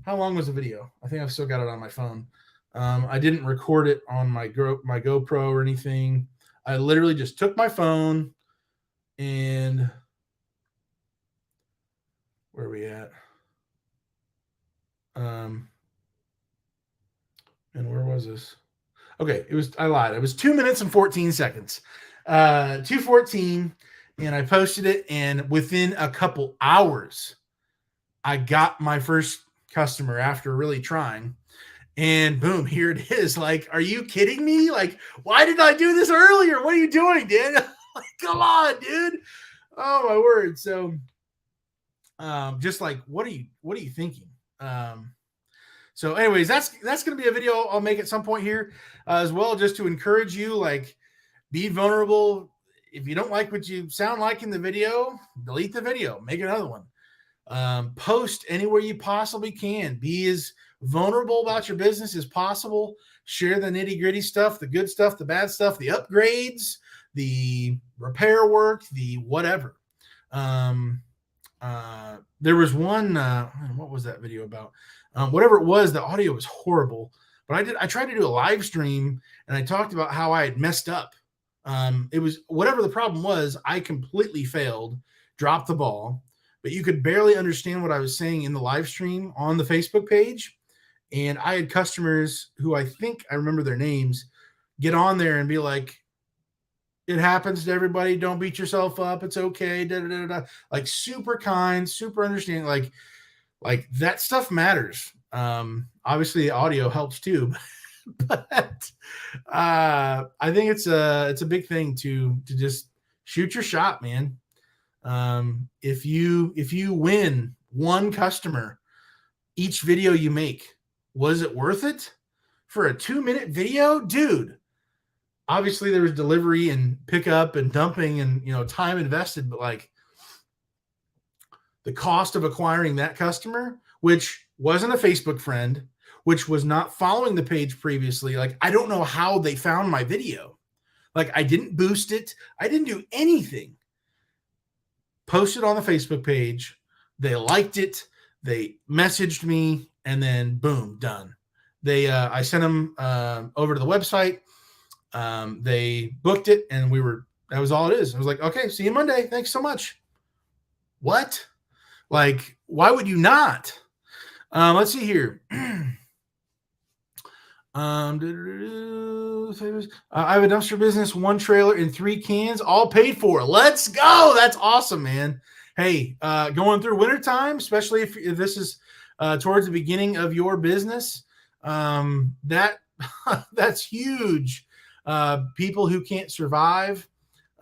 how long was the video? I think I've still got it on my phone. I didn't record it on my GoPro or anything. I literally just took my phone and where are we at? And where was this? Okay, I lied. It was 2 minutes and 14 seconds. 2:14, and I posted it, and within a couple hours, I got my first customer after really trying. And boom, here it is. Like, are you kidding me? Like, why didn't I do this earlier? What are you doing, Dan? Like, come on, dude. Oh my word. So just like, what are you thinking? So anyways, that's going to be a video I'll make at some point here as well, just to encourage you, like, be vulnerable. If you don't like what you sound like in the video, delete the video, make another one. Post anywhere you possibly can. Be as vulnerable about your business as possible. Share the nitty-gritty stuff, the good stuff, the bad stuff, the upgrades, the repair work, the whatever. There was one, what was that video about? Whatever it was, the audio was horrible. But I tried to do a live stream, and I talked about how I had messed up. It was whatever the problem was, I completely failed, dropped the ball, but you could barely understand what I was saying in the live stream on the Facebook page. And I had customers who I think I remember their names get on there and be like, it happens to everybody. Don't beat yourself up. It's okay. Da, da, da, da. Like, super kind, super understanding. Like that stuff matters. Obviously the audio helps too, but I think it's a big thing to just shoot your shot, man. If you win one customer each video you make, was it worth it for a 2-minute video, dude? Obviously there was delivery and pickup and dumping and, time invested, but like the cost of acquiring that customer, which wasn't a Facebook friend, which was not following the page previously. Like, I don't know how they found my video. Like, I didn't boost it. I didn't do anything. Posted on the Facebook page. They liked it. They messaged me, and then boom, done. I sent them over to the website. They booked it, and that was all it is. I was like, okay, see you Monday. Thanks so much. What? Like, why would you not? Let's see here. I have a dumpster business, 1 trailer and 3 cans, all paid for. Let's go. That's awesome, man. Hey, going through wintertime, especially if this is towards the beginning of your business, that's huge. People who can't survive,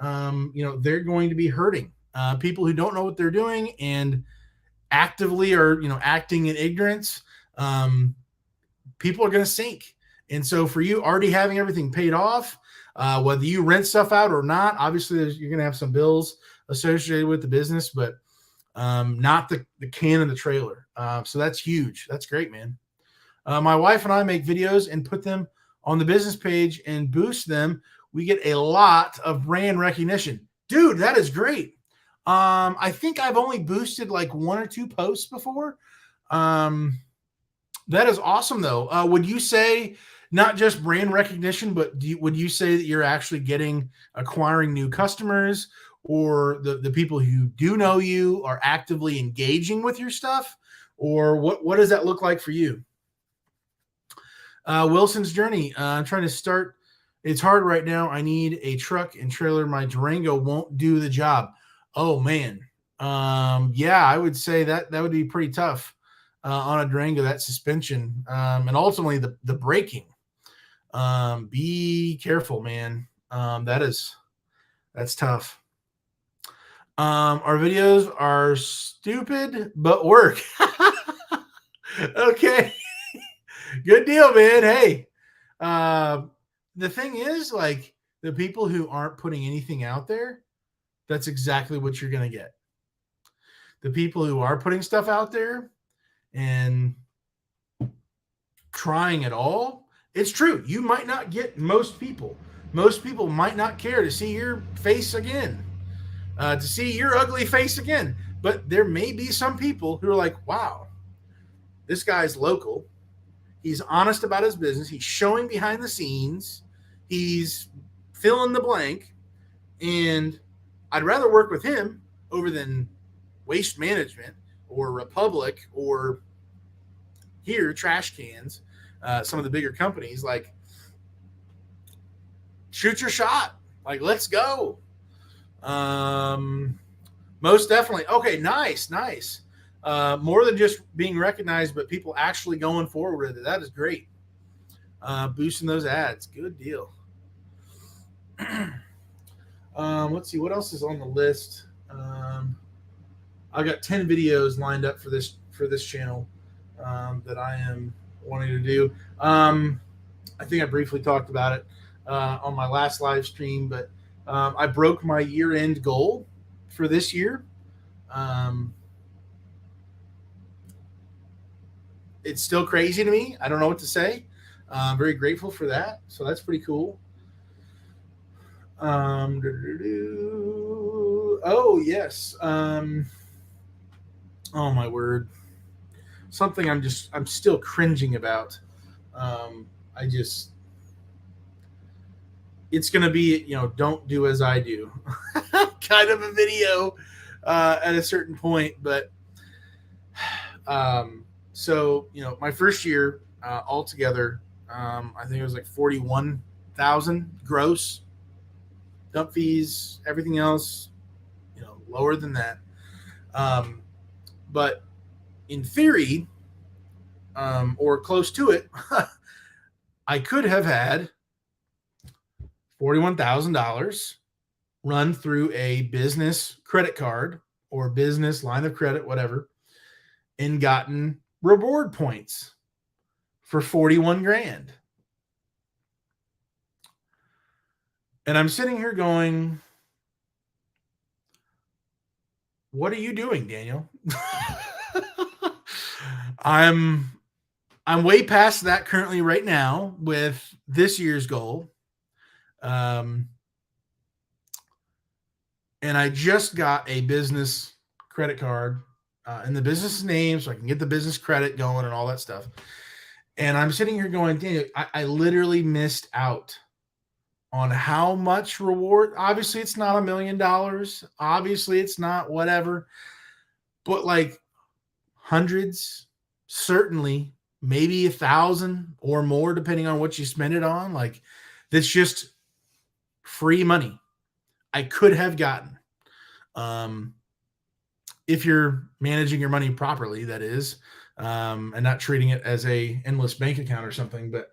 they're going to be hurting. People who don't know what they're doing and actively are, acting in ignorance, people are going to sink. And so for you already having everything paid off, whether you rent stuff out or not, obviously you're going to have some bills associated with the business, but not the can and the trailer. So that's huge. That's great, man. My wife and I make videos and put them on the business page and boost them. We get a lot of brand recognition. Dude, that is great. I think I've only boosted like 1 or 2 posts before. That is awesome, though. Would you say not just brand recognition, but would you say that you're actually acquiring new customers, or the people who do know you are actively engaging with your stuff? Or what does that look like for you? Wilson's Journey. I'm trying to start. It's hard right now. I need a truck and trailer. My Durango won't do the job. Oh, man. Yeah, I would say that would be pretty tough. On a Durango, that suspension, and ultimately the braking. Be careful, man. That's tough. Our videos are stupid but work. Okay. Good deal, man. Hey, the thing is, like, the people who aren't putting anything out there, that's exactly what you're going to get. The people who are putting stuff out there and trying it all, it's true. You might not get most people. Most people might not care to see your face again, to see your ugly face again. But there may be some people who are like, wow, this guy's local. He's honest about his business. He's showing behind the scenes. He's fill in the blank. And I'd rather work with him over than Waste Management or Republic or here, Trash Cans, some of the bigger companies. Like, shoot your shot. Like, let's go. Most definitely. Okay, nice. More than just being recognized, but people actually going forward with it. That is great. Boosting those ads. Good deal. Let's see. What else is on the list? I got 10 videos lined up for this channel that I am wanting to do. I think I briefly talked about it on my last live stream, but I broke my year-end goal for this year. It's still crazy to me. I don't know what to say. I'm very grateful for that. So that's pretty cool. Oh, yes. Oh, my word. Something I'm still cringing about. It's going to be, don't do as I do kind of a video at a certain point. But so, my first year altogether, I think it was like 41,000 gross, dump fees, everything else, lower than that. But in theory, or close to it, I could have had $41,000 run through a business credit card or business line of credit, whatever, and gotten reward points for 41 grand. And I'm sitting here going, what are you doing, Daniel? I'm way past that currently right now with this year's goal. And I just got a business credit card in the business name so I can get the business credit going and all that stuff. And I'm sitting here going, Daniel, I literally missed out on how much reward. Obviously, it's not $1 million. Obviously, it's not whatever, but like hundreds, certainly, maybe 1,000 or more, depending on what you spend it on. Like, that's just free money I could have gotten. If you're managing your money properly, that is, and not treating it as a endless bank account or something. But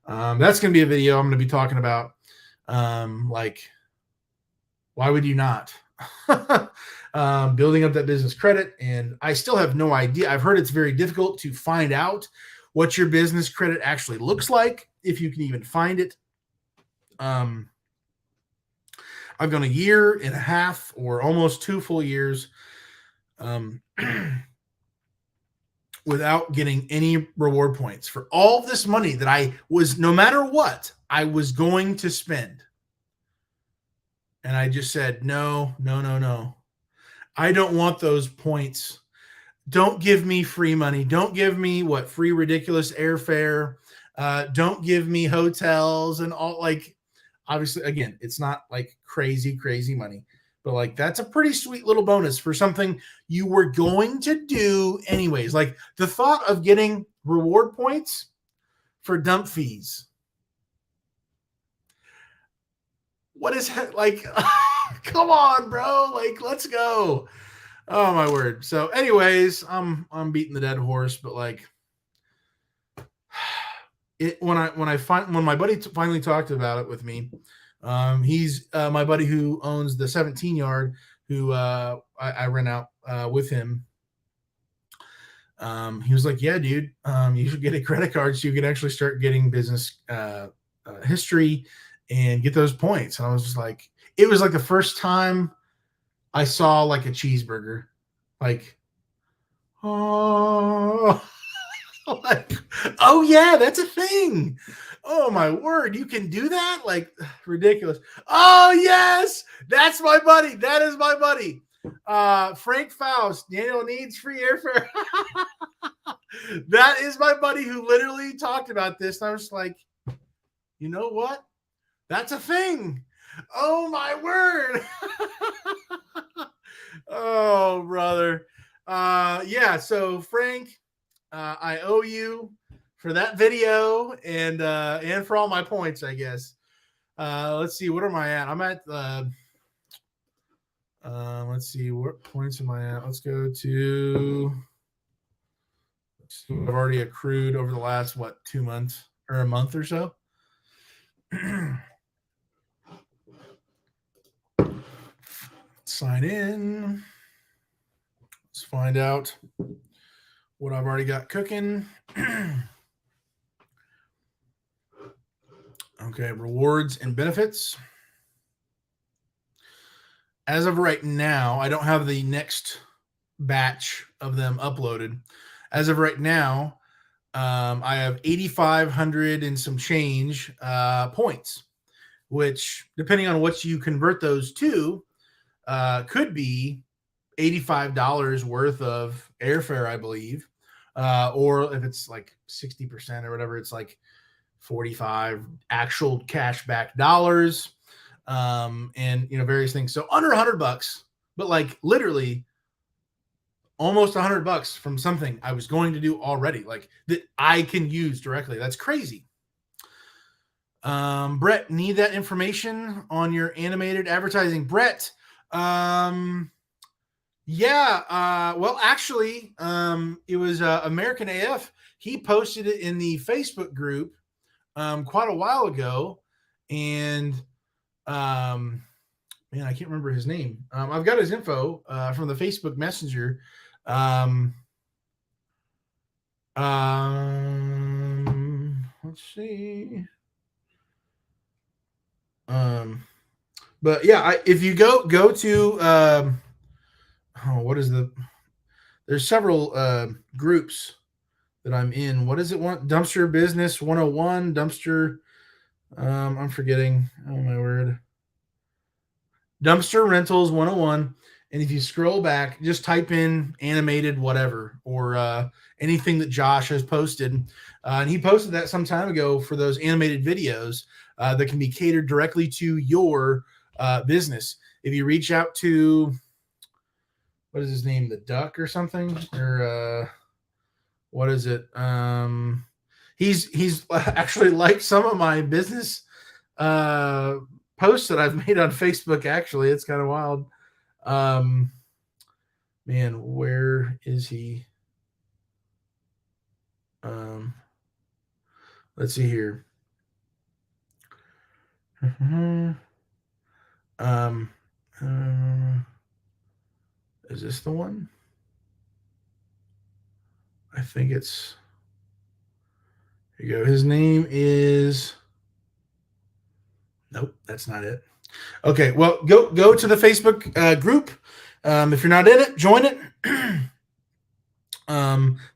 that's going to be a video I'm going to be talking about. Like, why would you not? Building up that business credit. And I still have no idea. I've heard it's very difficult to find out what your business credit actually looks like, if you can even find it. I've gone 1.5 years or almost 2 full years without getting any reward points for all this money that I was, no matter what, I was going to spend. And I just said, no. I don't want those points. Don't give me free money. Don't give me free ridiculous airfare. Don't give me hotels and all. Like, obviously, again, it's not like crazy money, but like that's a pretty sweet little bonus for something you were going to do anyways. Like the thought of getting reward points for dump fees. What is like? Come on, bro. Like, let's go. Oh my word. So, anyways, I'm beating the dead horse, but like, when my buddy finally talked about it with me, he's my buddy who owns the 17 yard, who I rent out with him. He was like, yeah, dude, you should get a credit card so you can actually start getting business history and get those points. And I was just like, it was like the first time I saw like a cheeseburger, like, oh, like, oh yeah, that's a thing. Oh my word, you can do that? Like, ridiculous. Oh yes, that's my buddy. That is my buddy. Frank Faust. Daniel needs free airfare. That is my buddy who literally talked about this. And I was like, you know what? That's a thing. Oh my word. Oh, brother. Yeah, so Frank, I owe you for that video and for all my points, I guess. Let's see, what am I at? I'm at let's see, what points am I at? Let's go to, I've already accrued over the last 2 months or a month or so. Sign in. Let's find out what I've already got cooking. Okay, rewards and benefits. As of right now, I don't have the next batch of them uploaded. As of right now, I have 8,500 and some change points, which, depending on what you convert those to, could be $85 worth of airfare, I believe. Or if it's like 60% or whatever, it's like 45 actual cash back dollars. And various things. So under $100, but like literally almost $100 from something I was going to do already, like that I can use directly. That's crazy. Brett, need that information on your animated advertising. Brett, yeah, well, actually, it was American AF. He posted it in the Facebook group quite a while ago, and man, I can't remember his name. I've got his info from the Facebook Messenger. Let's see. But yeah, if you go to what is there's several groups that I'm in. What is it? Dumpster Business 101, Dumpster. I'm forgetting. Oh my word. Dumpster Rentals 101. And if you scroll back, just type in animated whatever or anything that Josh has posted. And he posted that some time ago for those animated videos that can be catered directly to your business. If you reach out to, what is his name, the Duck or something, or what is it? He's actually liked some of my business posts that I've made on Facebook. Actually, it's kind of wild. Man, where is he? Let's see here. um, is this the one? I think it's. Here you go. His name is. Nope, that's not it. Okay, well, go to the Facebook group. If you're not in it, join it.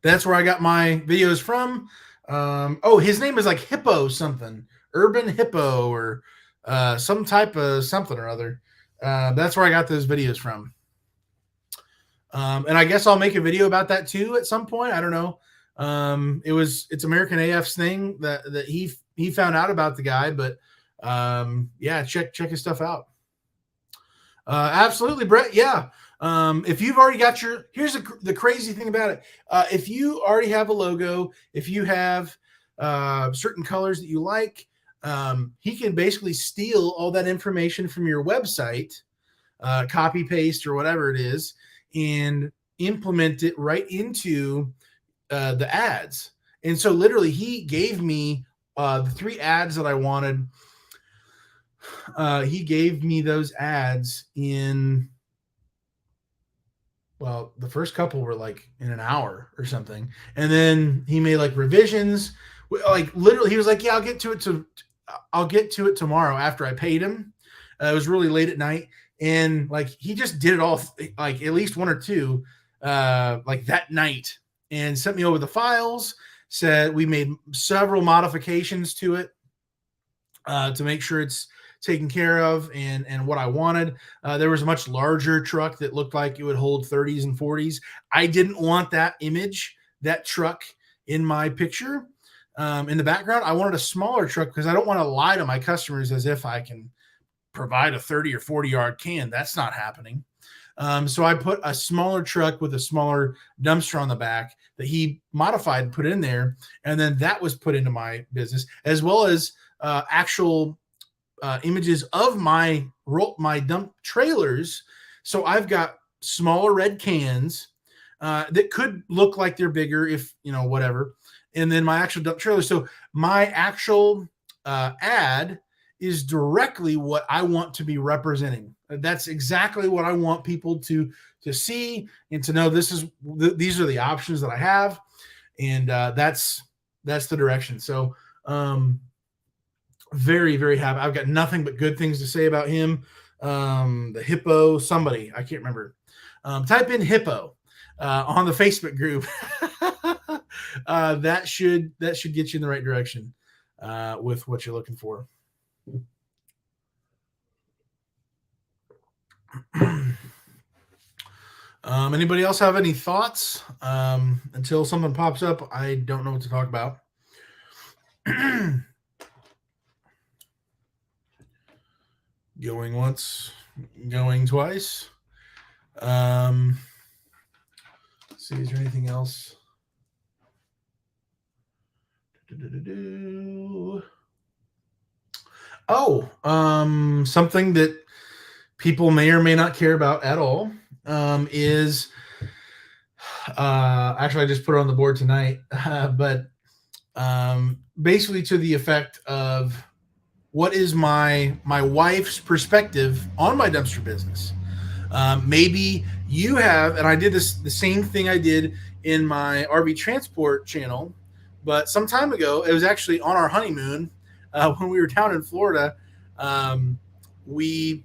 That's where I got my videos from. Oh, his name is like Hippo something, Urban Hippo, or some type of something or other. That's where I got those videos from. And I guess I'll make a video about that too at some point. I don't know. It's American AF's thing that he found out about the guy, but yeah, check his stuff out. Absolutely, Brett. Yeah. If you've already got here's the crazy thing about it. If you already have a logo, if you have certain colors that you like, he can basically steal all that information from your website, copy paste or whatever it is, and implement it right into the ads. And so literally he gave me the 3 ads that I wanted. He gave me those ads in, well, the first couple were like in an hour or something. And then he made like revisions. Like literally he was like, yeah, I'll get to it tomorrow after I paid him. It was really late at night. And like, he just did it all, like at least 1 or 2, like that night, and sent me over the files, said we made several modifications to it to make sure it's taken care of and what I wanted. There was a much larger truck that looked like it would hold 30s and 40s. I didn't want that image, that truck in my picture in the background. I wanted a smaller truck because I don't want to lie to my customers as if I can provide a 30 or 40 yard can. That's not happening. So I put a smaller truck with a smaller dumpster on the back that he modified and put in there. And then that was put into my business, as well as actual images of my dump trailers. So I've got smaller red cans that could look like they're bigger if, whatever. And then my actual dump trailer. So my actual ad is directly what I want to be representing. That's exactly what I want people to see and to know. These are the options that I have. And that's the direction. So very, very happy. I've got nothing but good things to say about him. The Hippo, somebody, I can't remember. Type in Hippo on the Facebook group. That should get you in the right direction with what you're looking for. Anybody else have any thoughts? Until something pops up, I don't know what to talk about. Going once, going twice. Let's see, is there anything else? Oh, something that people may or may not care about at all is actually I just put it on the board tonight, but basically to the effect of what is my wife's perspective on my dumpster business. Maybe you have, and I did the same thing I did in my RV transport channel, but some time ago, it was actually on our honeymoon when we were down in Florida. We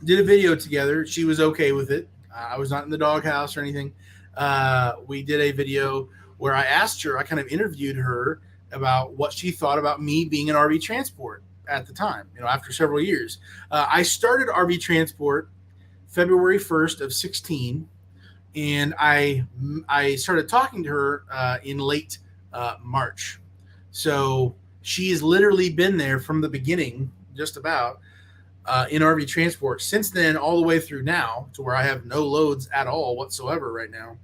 did a video together. She was okay with it. I was not in the doghouse or anything. We did a video where I asked her, I kind of interviewed her about what she thought about me being in RV transport at the time, after several years. I started RV transport February 1st of 16, and I started talking to her in late March. So she's literally been there from the beginning, just about, in RV transport since then, all the way through now, to where I have no loads at all whatsoever right now.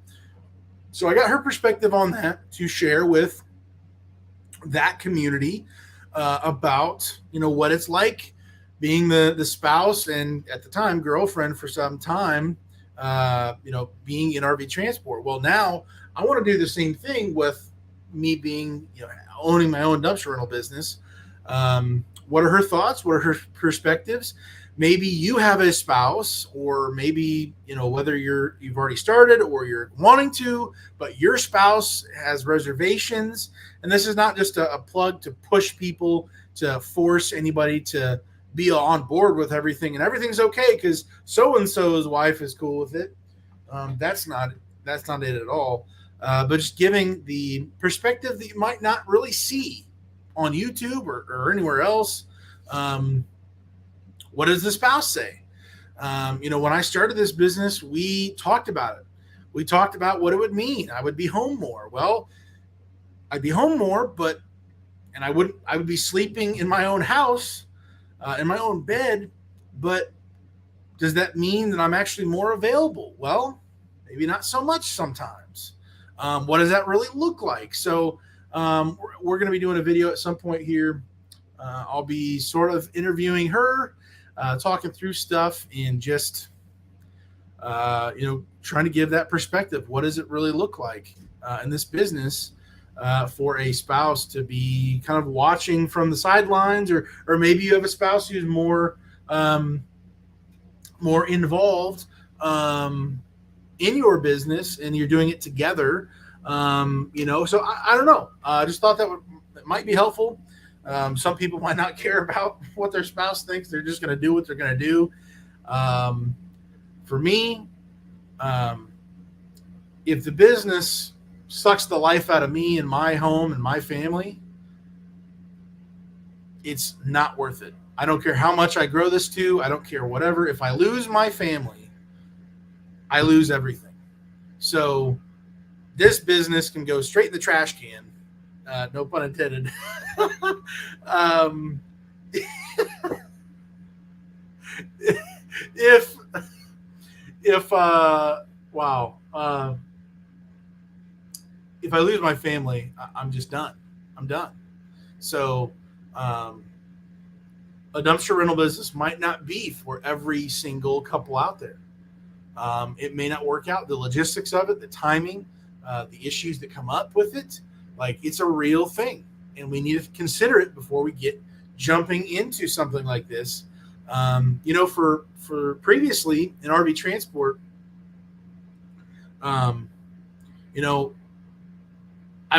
So I got her perspective on that to share with that community about what it's like being the spouse and at the time girlfriend for some time, being in RV transport. Well, now I want to do the same thing with me being owning my own dumpster rental business. What are her thoughts? What are her perspectives? Maybe you have a spouse, or maybe whether you've already started or you're wanting to, but your spouse has reservations. And this is not just a plug to push people, to force anybody to be on board with everything and everything's okay because so and so's wife is cool with it. That's not it at all. But just giving the perspective that you might not really see on YouTube or anywhere else. What does the spouse say? When I started this business, we talked about it. We talked about what it would mean. I would be home more. Well, I'd be home more, and I would be sleeping in my own house, in my own bed. But does that mean that I'm actually more available? Well, maybe not so much sometimes. What does that really look like? So we're going to be doing a video at some point here. I'll be sort of interviewing her, talking through stuff, and just trying to give that perspective. What does it really look like in this business for a spouse to be kind of watching from the sidelines, or maybe you have a spouse who's more involved in your business and you're doing it together. So I don't know. I just thought that might be helpful. Some people might not care about what their spouse thinks. They're just going to do what they're going to do. For me, if the business sucks the life out of me and my home and my family, it's not worth it. I don't care how much I grow this to. I don't care whatever. If I lose my family, I lose everything. So this business can go straight in the trash can. No pun intended. If I lose my family, I'm just done. I'm done. So a dumpster rental business might not be for every single couple out there. It may not work out. The logistics of it, the timing, the issues that come up with it, like, it's a real thing, and we need to consider it before we get jumping into something like this. For previously in RV transport, I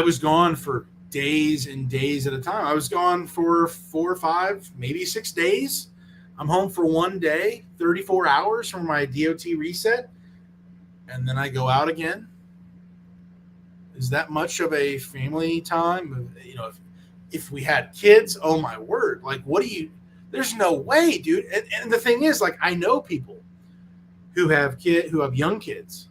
was gone for days and days at a time. I was gone for 4 or 5, maybe 6 days. I'm home for 1 day, 34 hours from my DOT reset, and then I go out again. Is that much of a family time? If we had kids, oh my word! Like, there's no way, dude. And the thing is, like, I know people who have young kids,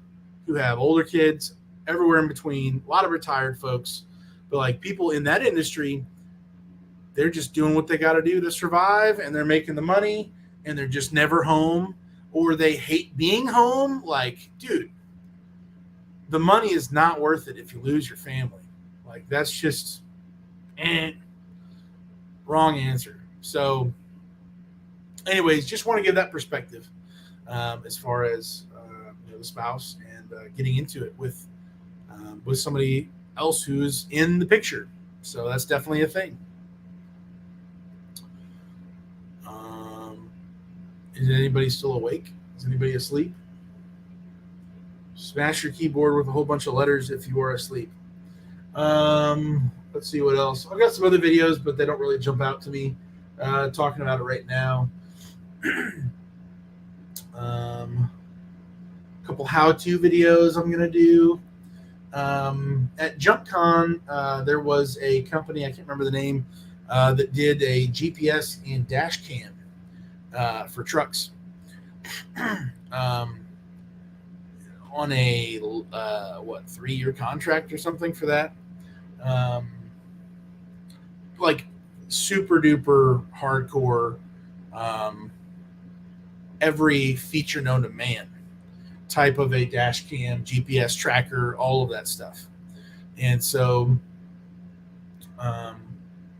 who have older kids, everywhere in between. A lot of retired folks, but like people in that industry, they're just doing what they got to do to survive, and they're making the money, and they're just never home, or they hate being home. Like, dude, the money is not worth it if you lose your family. Like, that's just wrong answer. So anyways, just want to give that perspective as far as the spouse and getting into it with somebody else who's in the picture. So that's definitely a thing. Is anybody still awake? Is anybody asleep? Smash your keyboard with a whole bunch of letters if you are asleep. Let's see what else. I've got some other videos, but they don't really jump out to me talking about it right now. A couple how-to videos I'm going to do. At JumpCon, there was a company, I can't remember the name, that did a GPS and dash cam for trucks. on a 3-year contract or something for that. Um, like super duper hardcore, um, every feature known to man type of a dash cam, GPS tracker, all of that stuff. And so um,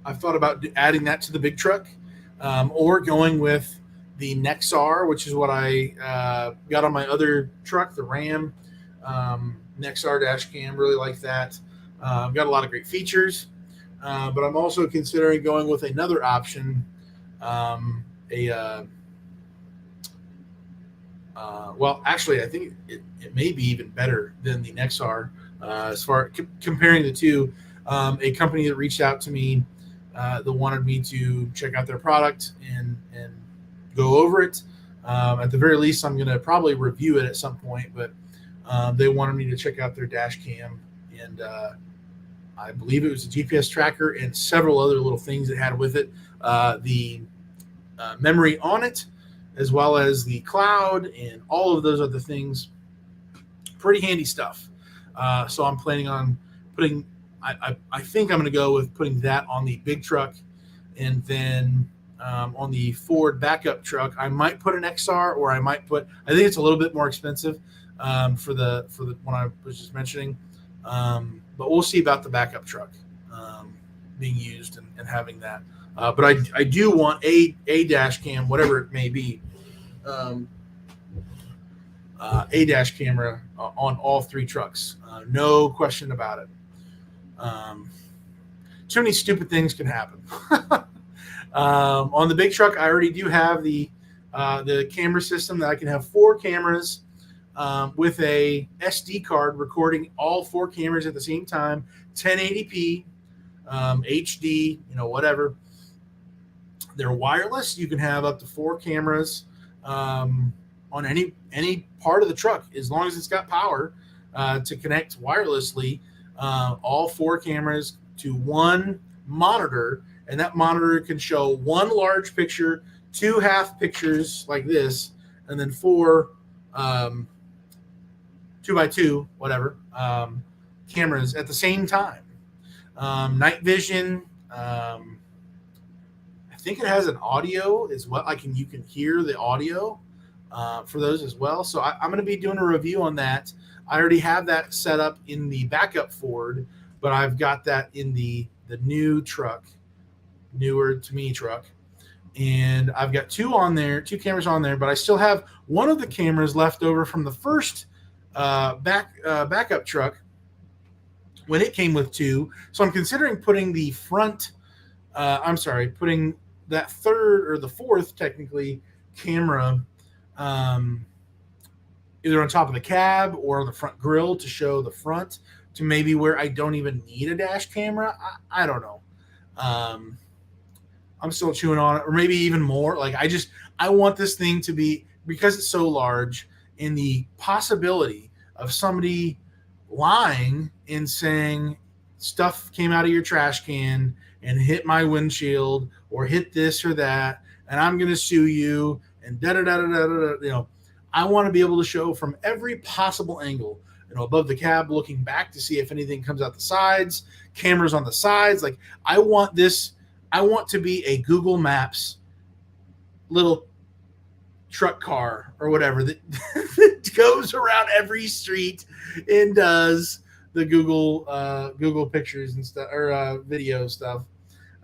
I've thought about adding that to the big truck, or going with the Nexar, which is what I got on my other truck, the Ram Nexar dash cam. Really like that. Got a lot of great features, but I'm also considering going with another option, a well, actually, I think it may be even better than the Nexar as far comparing the two. A company that reached out to me that wanted me to check out their product and go over it. At the very least, I'm going to probably review it at some point, but they wanted me to check out their dash cam, and I believe it was a GPS tracker and several other little things it had with it. The memory on it, as well as the cloud and all of those other things. Pretty handy stuff. So I'm planning on putting, I think I'm going to go with putting that on the big truck, and then on the Ford backup truck, I might put an XR, or I might put, I think it's a little bit more expensive for the one I was just mentioning. But we'll see about the backup truck being used and having that. But I do want a dash cam, whatever it may be, a dash camera on all 3 trucks. No question about it. Too many stupid things can happen. On the big truck, I already do have the camera system that I can have 4 cameras with a SD card recording all 4 cameras at the same time, 1080p, HD, whatever. They're wireless. You can have up to 4 cameras on any part of the truck, as long as it's got power to connect wirelessly. All 4 cameras to one monitor, and that monitor can show 1 large picture, 2 half pictures like this, and then 4 2x2 whatever cameras at the same time. Night vision. I think it has an audio as well. You can hear the audio for those as well. So I'm going to be doing a review on that. I already have that set up in the backup Ford, but I've got that in the new truck, newer to me truck. And I've got 2 cameras on there, but I still have one of the cameras left over from the first backup truck when it came with 2. So I'm considering putting the front, putting that third or the fourth technically camera either on top of the cab or on the front grille to show the front, to maybe where I don't even need a dash camera. I don't know. I'm still chewing on it, or maybe even more. I want this thing to be, because it's so large, and the possibility of somebody lying and saying stuff came out of your trash can and hit my windshield or hit this or that, and I'm going to sue you, and da-da-da-da-da-da. I want to be able to show from every possible angle, above the cab, looking back to see if anything comes out the sides, cameras on the sides. I want to be a Google Maps little truck car or whatever that, that goes around every street and does the Google pictures and stuff, or video stuff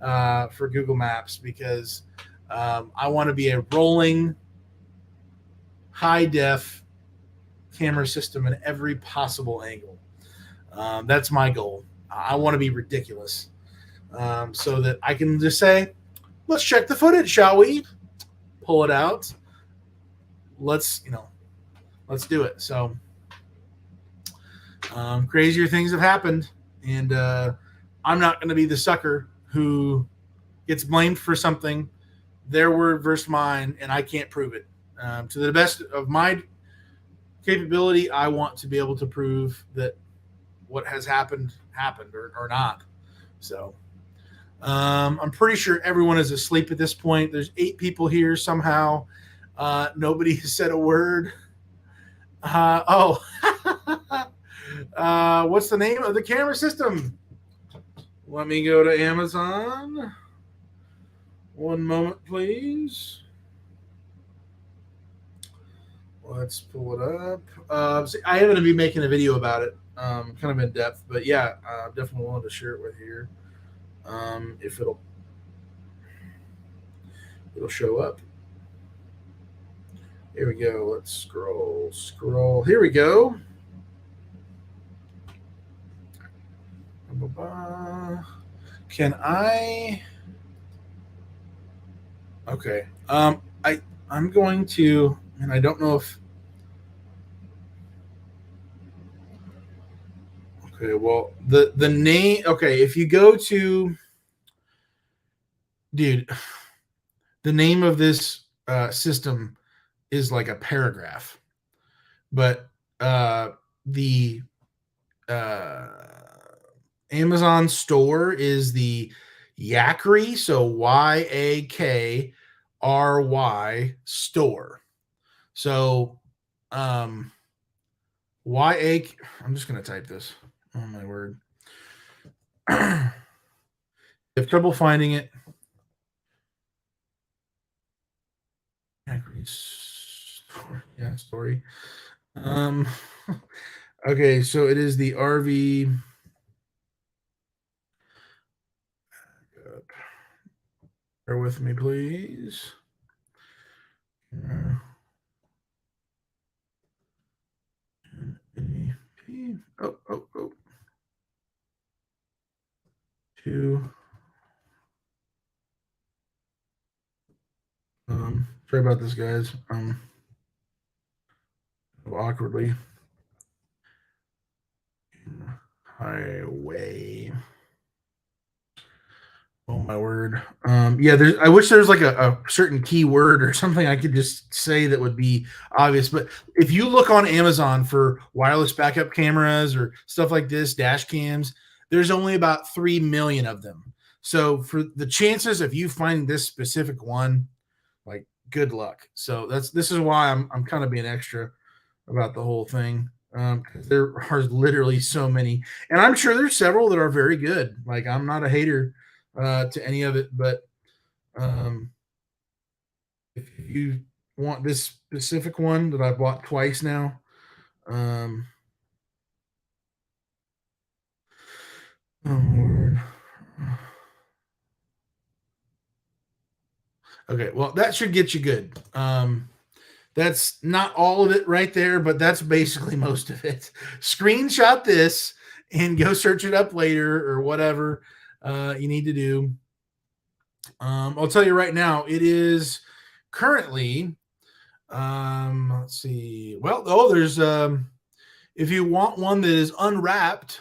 for Google Maps, because I want to be a rolling high def camera system in every possible angle. That's my goal. I want to be ridiculous, so that I can just say, let's check the footage, shall we? Pull it out. Let's do it. So crazier things have happened, and I'm not going to be the sucker who gets blamed for something, their word versus mine, and I can't prove it. To the best of my capability, I want to be able to prove that what has happened or not. So I'm pretty sure everyone is asleep at this point. There's 8 people here somehow. Nobody has said a word. What's the name of the camera system? Let me go to Amazon. One moment, please. Let's pull it up. I am going to be making a video about it, kind of in depth, but yeah, definitely wanted to share it with you here. If it'll show up. Here we go. Let's scroll. Here we go. Can I? Okay. I'm going to, and I don't know if. Okay. Well, the name. Okay, if you go to, dude, the name of this system is like a paragraph, but the uh, Amazon store is the Yakry, so YAKRY store. So I'm just gonna type this. Oh my word. If you have trouble finding it. Yeah, story. Okay, so it is the RV. Bear with me, please. Oh. Two. Sorry about this, guys. Awkwardly. Highway. Oh my word. Yeah, I wish there was like a certain keyword or something I could just say that would be obvious. But if you look on Amazon for wireless backup cameras or stuff like this, dash cams, there's only about 3 million of them. So for the chances of you finding this specific one, like good luck. So this is why I'm kind of being extra about the whole thing. There are literally so many, and I'm sure there's several that are very good. Like I'm not a hater to any of it, but if you want this specific one that I bought twice now, oh Lord. Okay, well that should get you good. That's not all of it right there, but that's basically most of it. Screenshot this and go search it up later or whatever you need to do. I'll tell you right now, it is currently, let's see. Well, there's, if you want one that is unwrapped,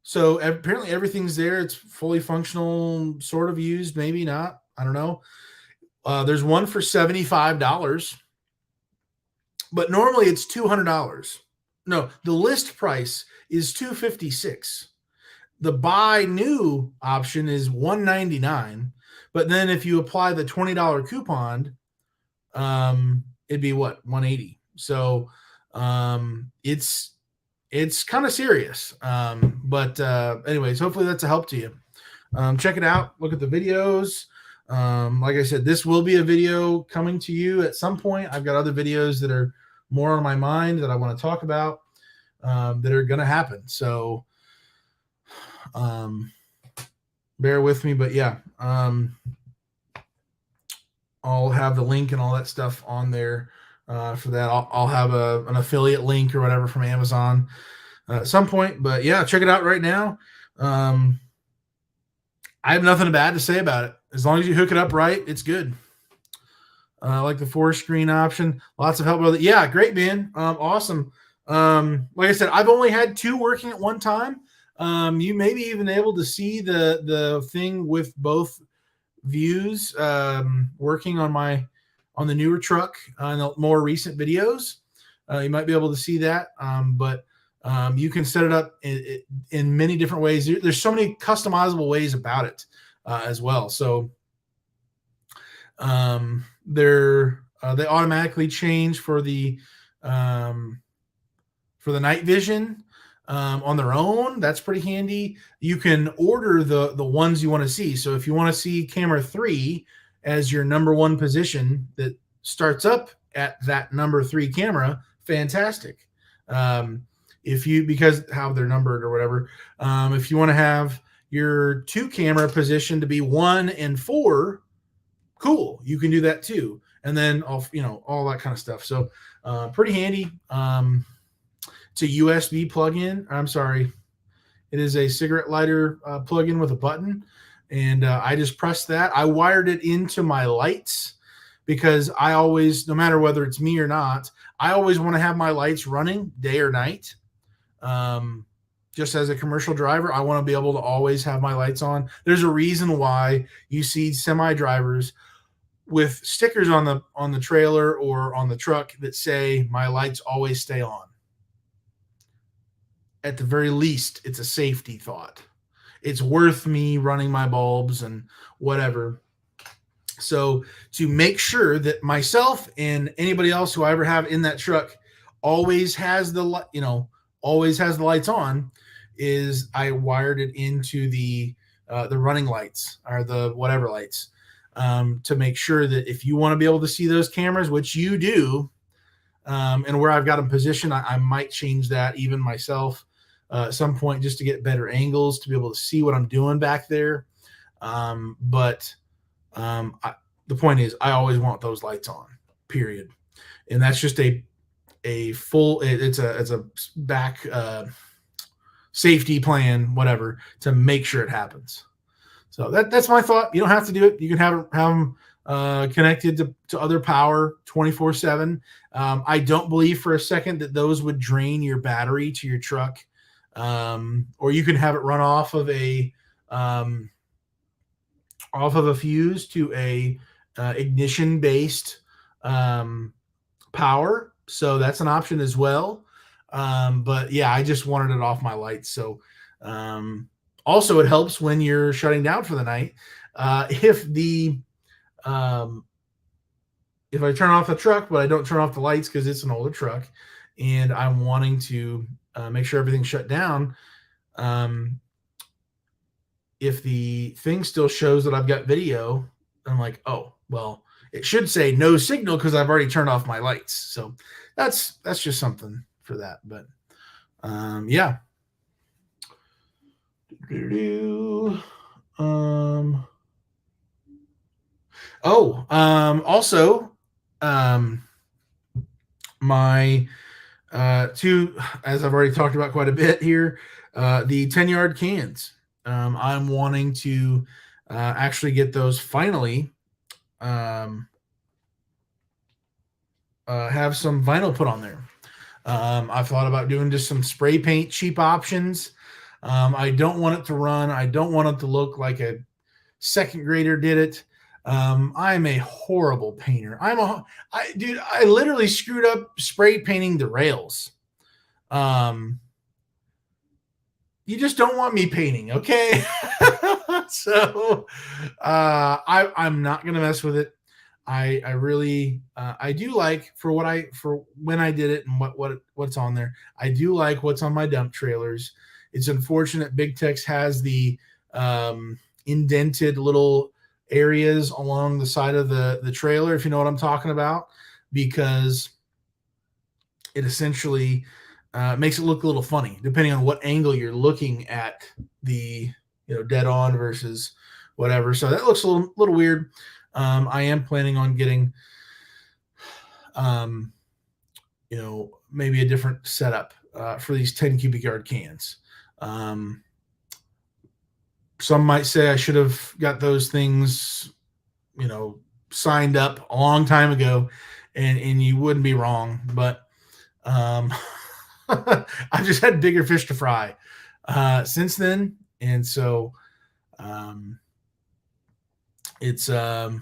so apparently everything's there. It's fully functional, sort of used, maybe not. I don't know. There's one for $75, but normally it's $200. No, the list price is $256. The buy new option is $199, but then if you apply the $20 coupon, it'd be what, $180. So it's kind of serious. But anyways, hopefully that's a help to you. Check it out. Look at the videos. Like I said, this will be a video coming to you at some point. I've got other videos that are more on my mind that I want to talk about that are going to happen. So bear with me, but yeah, I'll have the link and all that stuff on there for that. I'll have an affiliate link or whatever from Amazon at some point, but yeah, check it out right now. I have nothing bad to say about it. As long as you hook it up right, it's good. I like the 4-screen option. Lots of help with it. Yeah, great, man. Awesome. Like I said, I've only had 2 working at one time. You may be even able to see the thing with both views working on the newer truck in the more recent videos. You might be able to see that, but you can set it up in many different ways. There's so many customizable ways about it as well. So they automatically change for the for the night vision on their own. That's pretty handy. You can order the ones you want to see. So if you want to see camera 3 as your number 1 position that starts up at that number 3 camera, fantastic. If you, because how they're numbered or whatever, if you want to have your 2 camera position to be 1 and 4, cool, you can do that too. And then all that kind of stuff. So pretty handy. It's a USB plug-in. I'm sorry, it is a cigarette lighter plug-in with a button, and I just pressed that. I wired it into my lights because I always, no matter whether it's me or not, I always want to have my lights running day or night. Just as a commercial driver, I want to be able to always have my lights on. There's a reason why you see semi drivers with stickers on the trailer or on the truck that say my lights always stay on. At the very least, it's a safety thought. It's worth me running my bulbs and whatever. So to make sure that myself and anybody else who I ever have in that truck always has the lights on, is I wired it into the running lights or the whatever lights, to make sure that if you want to be able to see those cameras, which you do, and where I've got them positioned, I might change that even myself at some point just to get better angles to be able to see what I'm doing back there. But the point is, I always want those lights on, period. And that's just a full, it's a back safety plan, whatever, to make sure it happens. So that's my thought. You don't have to do it. You can have them connected to other power 24/7. I don't believe for a second that those would drain your battery to your truck. Or you can have it run off of a fuse to a ignition based power. So that's an option as well. But yeah, I just wanted it off my lights. So also it helps when you're shutting down for the night. If I turn off the truck, but I don't turn off the lights because it's an older truck and I'm wanting to make sure everything's shut down. If the thing still shows that I've got video, I'm like, oh, well, it should say no signal because I've already turned off my lights. So that's just something for that. But yeah. Also, my two, as I've already talked about quite a bit here, the 10-yard cans. I'm wanting to actually get those finally, have some vinyl put on there. I've thought about doing just some spray paint cheap options. I don't want it to run. I don't want it to look like a second grader did it. I'm a horrible painter. I literally screwed up spray painting the rails. You just don't want me painting, okay? So I'm not gonna mess with it. I really I do like for when I did it and what's on there. I do like what's on my dump trailers. It's unfortunate Big Tex has the indented little areas along the side of the trailer, if you know what I'm talking about, because it essentially makes it look a little funny depending on what angle you're looking at the dead on versus whatever. So that looks a little weird. I am planning on getting maybe a different setup for these 10 cubic yard cans. Some might say I should have got those things, signed up a long time ago, and you wouldn't be wrong. But I've just had bigger fish to fry since then, and so it's going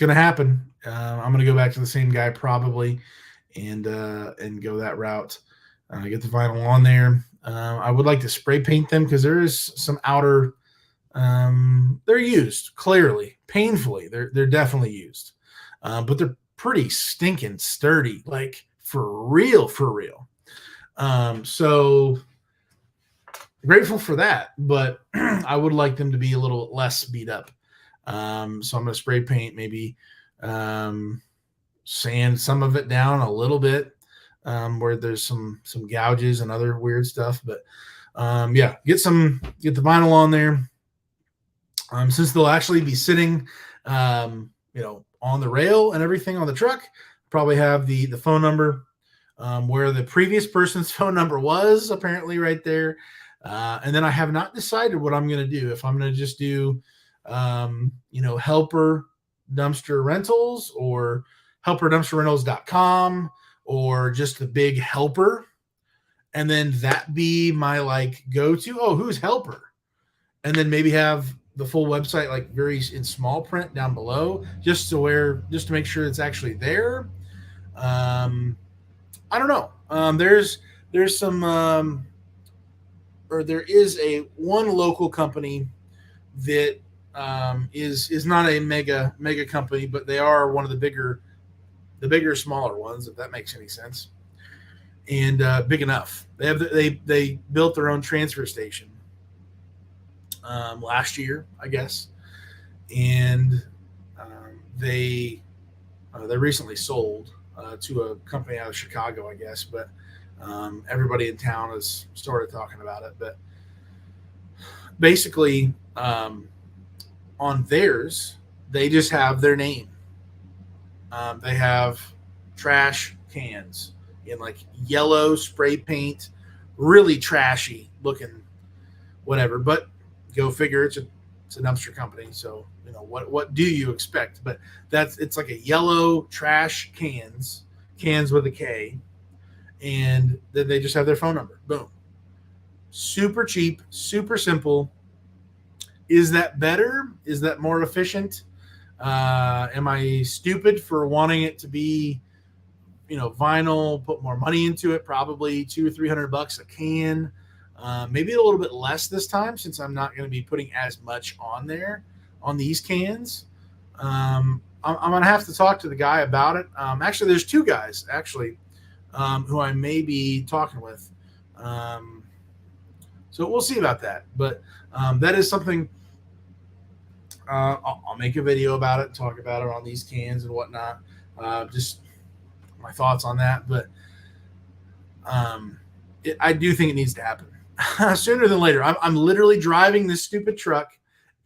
to happen. I'm going to go back to the same guy probably, and go that route. Get the vinyl on there. I would like to spray paint them because there is some outer. They're used clearly, painfully. They're definitely used, but they're pretty stinking sturdy, like for real, for real. So grateful for that, but I would like them to be a little less beat up. So I'm going to spray paint, maybe um, sand some of it down a little bit, where there's some gouges and other weird stuff. But yeah, get the vinyl on there. Since they'll actually be sitting, on the rail and everything on the truck, probably have the phone number where the previous person's phone number was apparently right there. And then I have not decided what I'm going to do. If I'm going to just do, helper dumpster rentals or helperdumpsterrentals.com or just the big helper. And then that be my like go to. Oh, who's helper? And then maybe have the full website like very in small print down below, just to make sure it's actually there. I don't know. There's some or there is a one local company that is not a mega company, but they are one of the bigger smaller ones, if that makes any sense, and big enough. They built their own transfer station last year, I guess, and they recently sold to a company out of Chicago, I guess, but everybody in town has started talking about it. But basically, on theirs, they just have their name. They have trash cans in like yellow spray paint, really trashy looking, whatever. But go figure, it's a dumpster company, so what do you expect? But it's like a yellow trash cans with a K, and then they just have their phone number. Boom. Super cheap, super simple. Is that better? Is that more efficient? Am I stupid for wanting it to be, vinyl? Put more money into it, probably $200 or $300 a can. Maybe a little bit less this time since I'm not going to be putting as much on there on these cans. I'm going to have to talk to the guy about it. Actually, there's two guys who I may be talking with. So we'll see about that. But that is something I'll make a video about it, talk about it on these cans and whatnot. Just my thoughts on that. But I do think it needs to happen sooner than later. I'm literally driving this stupid truck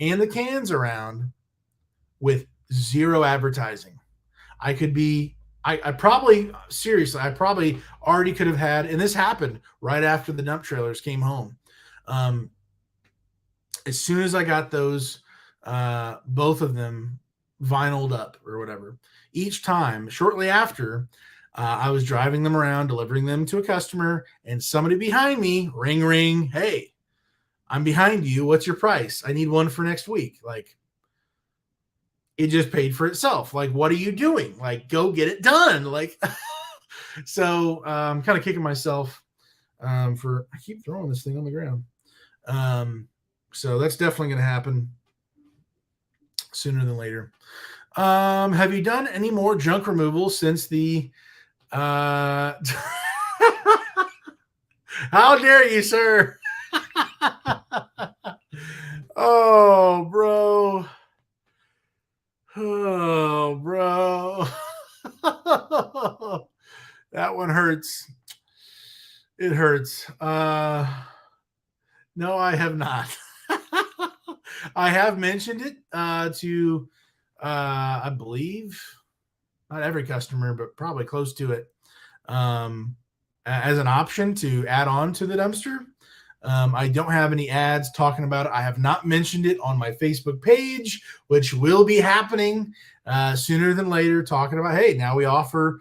and the cans around with zero advertising. I probably, seriously, I probably already could have had, and this happened right after the dump trailers came home. As soon as I got those, both of them vinyled up or whatever, each time shortly after, I was driving them around, delivering them to a customer, and somebody behind me, ring, ring, hey, I'm behind you. What's your price? I need one for next week. Like, it just paid for itself. Like, what are you doing? Like, go get it done. Like, so I'm kind of kicking myself I keep throwing this thing on the ground. So that's definitely going to happen sooner than later. Have you done any more junk removal since the how dare you, sir? Oh, bro. Oh, bro. That one hurts. It hurts. No, I have not. I have mentioned it to, I believe, not every customer, but probably close to it, as an option to add on to the dumpster. I don't have any ads talking about it. I have not mentioned it on my Facebook page, which will be happening sooner than later, talking about, hey, now we offer,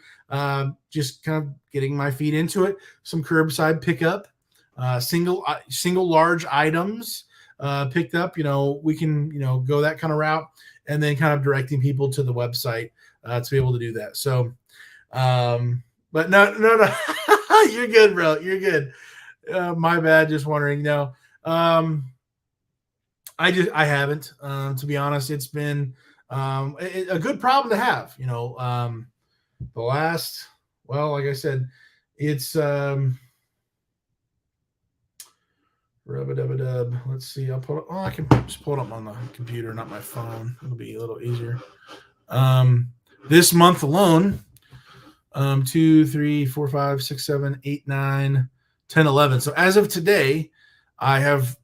just kind of getting my feet into it, some curbside pickup, single large items picked up. We can, go that kind of route, and then kind of directing people to the website to be able to do that. So, but no, you're good, bro. You're good. My bad. Just wondering. No, I haven't. To be honest, it's been a good problem to have. The last, well, like I said, it's Rub-a-dub-a-dub. Let's see. I can just pull it up on the computer, not my phone. It'll be a little easier. This month alone, 2, 3, 4, 5, 6, 7, 8, 9, 10, 11. So as of today, I have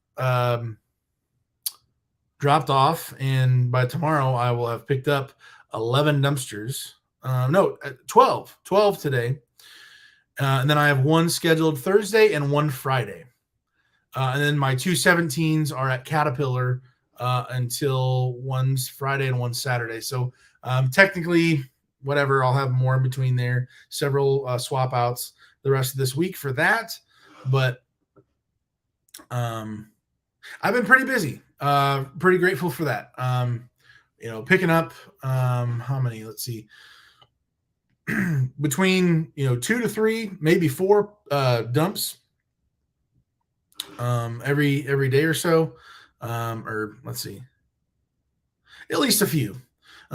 dropped off, and by tomorrow I will have picked up 11 dumpsters. 12 today. And then I have one scheduled Thursday and one Friday. And then my two 17s are at Caterpillar until one's Friday and one's Saturday. So technically, whatever, I'll have more in between there. Several swap outs the rest of this week for that. But I've been pretty busy. Pretty grateful for that. Picking up how many? Let's see. Between 2 to 3, maybe 4 dumps every day or so, or let's see, at least a few.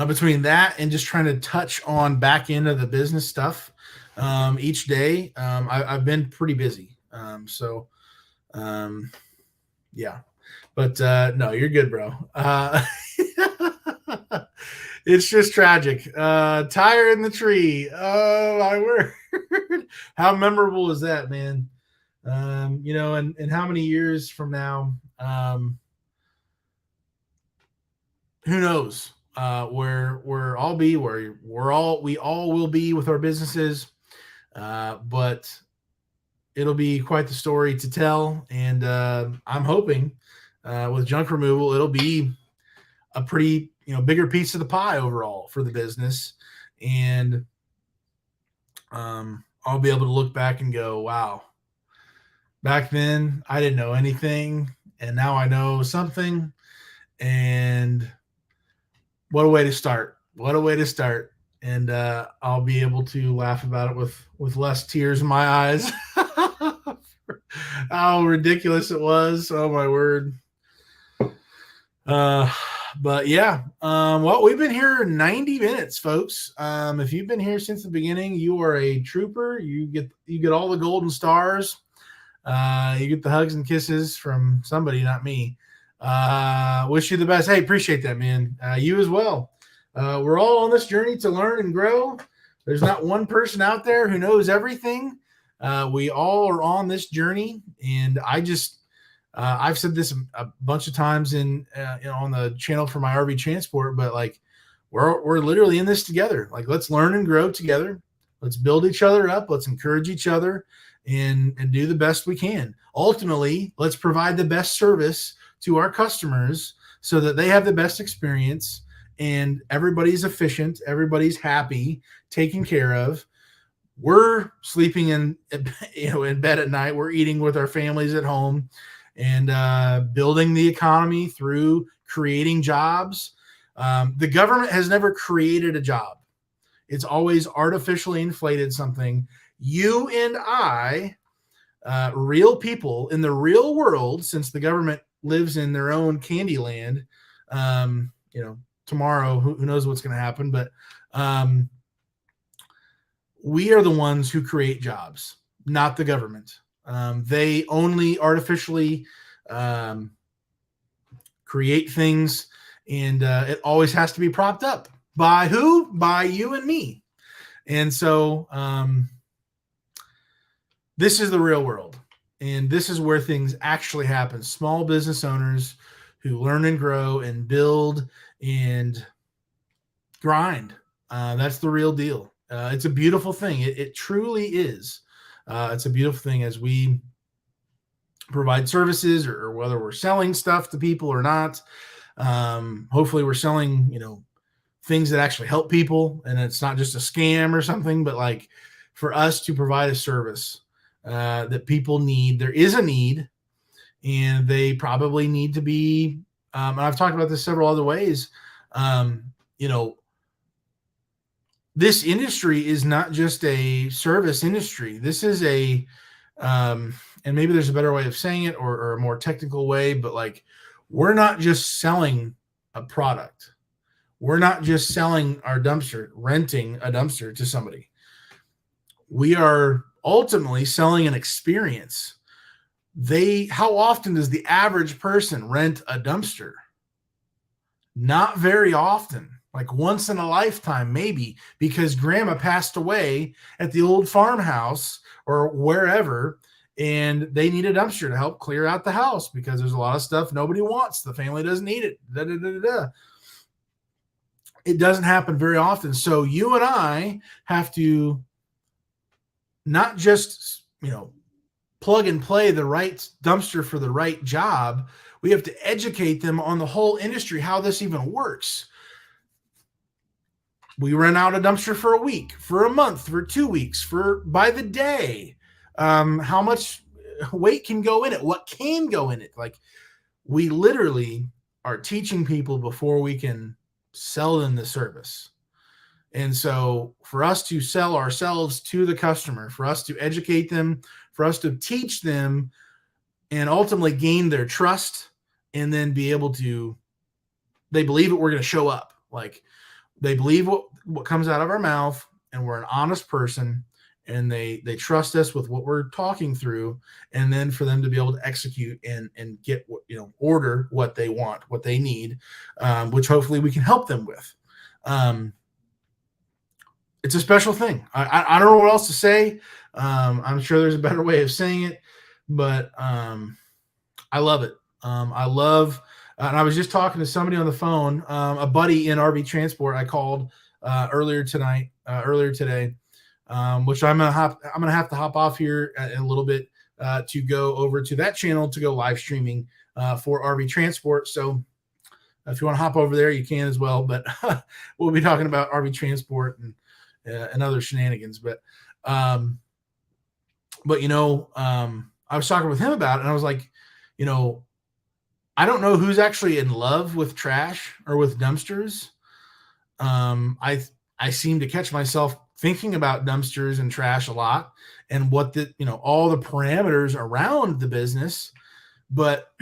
Between that and just trying to touch on back end of the business stuff each day, I've been pretty busy. Yeah, but no, you're good, bro. It's just tragic. Tire in the tree. Oh, my word. How memorable is that, man? And how many years from now, who knows where I'll be, where we all will be with our businesses. But it'll be quite the story to tell. And I'm hoping with junk removal, it'll be a pretty bigger piece of the pie overall for the business. And I'll be able to look back and go, wow, back then I didn't know anything, and now I know something. And what a way to start. And I'll be able to laugh about it with less tears in my eyes. How ridiculous it was. Oh my word. But yeah, well, we've been here 90 minutes, folks. If you've been here since the beginning, you are a trooper. You get all the golden stars. You get the hugs and kisses from somebody, not me. Wish you the best. Hey, appreciate that, man. You as well. We're all on this journey to learn and grow. There's not one person out there who knows everything. We all are on this journey, and I've said this a bunch of times on the channel for my RV transport, but like we're literally in this together. Like, let's learn and grow together. Let's build each other up. Let's encourage each other and do the best we can. Ultimately, let's provide the best service to our customers so that they have the best experience and everybody's efficient, everybody's happy, taken care of. We're sleeping in bed at night. We're eating with our families at home, and building the economy through creating jobs. The government has never created a job. It's always artificially inflated something. You and I, real people in the real world, since the government lives in their own candy land, tomorrow, who knows what's going to happen, but we are the ones who create jobs, not the government. They only artificially create things, and it always has to be propped up by who? By you and me. And so this is the real world, and this is where things actually happen. Small business owners who learn and grow and build and grind. That's the real deal. It's a beautiful thing. It truly is. It's a beautiful thing as we provide services, or whether we're selling stuff to people or not. Hopefully we're selling, things that actually help people, and it's not just a scam or something, but like for us to provide a service that people need. There is a need, and they probably need to be, and I've talked about this several other ways. This industry is not just a service industry. This is and maybe there's a better way of saying it, or a more technical way, but like, we're not just selling a product. We're not just selling our dumpster, renting a dumpster to somebody. We are ultimately selling an experience. how often does the average person rent a dumpster? Not very often, like once in a lifetime, maybe, because grandma passed away at the old farmhouse or wherever, and they need a dumpster to help clear out the house because there's a lot of stuff nobody wants. The family doesn't need it. Da, da, da, da. It doesn't happen very often. So you and I have to not just, plug and play the right dumpster for the right job. We have to educate them on the whole industry, how this even works. We rent out a dumpster for a week, for a month, for 2 weeks, by the day. How much weight can go in it? What can go in it? Like, we literally are teaching people before we can sell them the service. And so for us to sell ourselves to the customer, for us to educate them, for us to teach them and ultimately gain their trust, and then be able to, they believe that we're going to show up. Like, they believe what comes out of our mouth, and we're an honest person, and they trust us with what we're talking through. And then for them to be able to execute and get, order what they want, what they need, which hopefully we can help them with. It's a special thing. I don't know what else to say. I'm sure there's a better way of saying it, but I love it. I love, and I was just talking to somebody on the phone, a buddy in RV Transport. I called earlier today, which I'm gonna have to hop off here in a little bit to go over to that channel to go live streaming for RV Transport. So if you want to hop over there, you can as well. But we'll be talking about RV Transport and other shenanigans. But I was talking with him about it, and I was like, I don't know who's actually in love with trash or with dumpsters. I seem to catch myself thinking about dumpsters and trash a lot, and what all the parameters around the business. But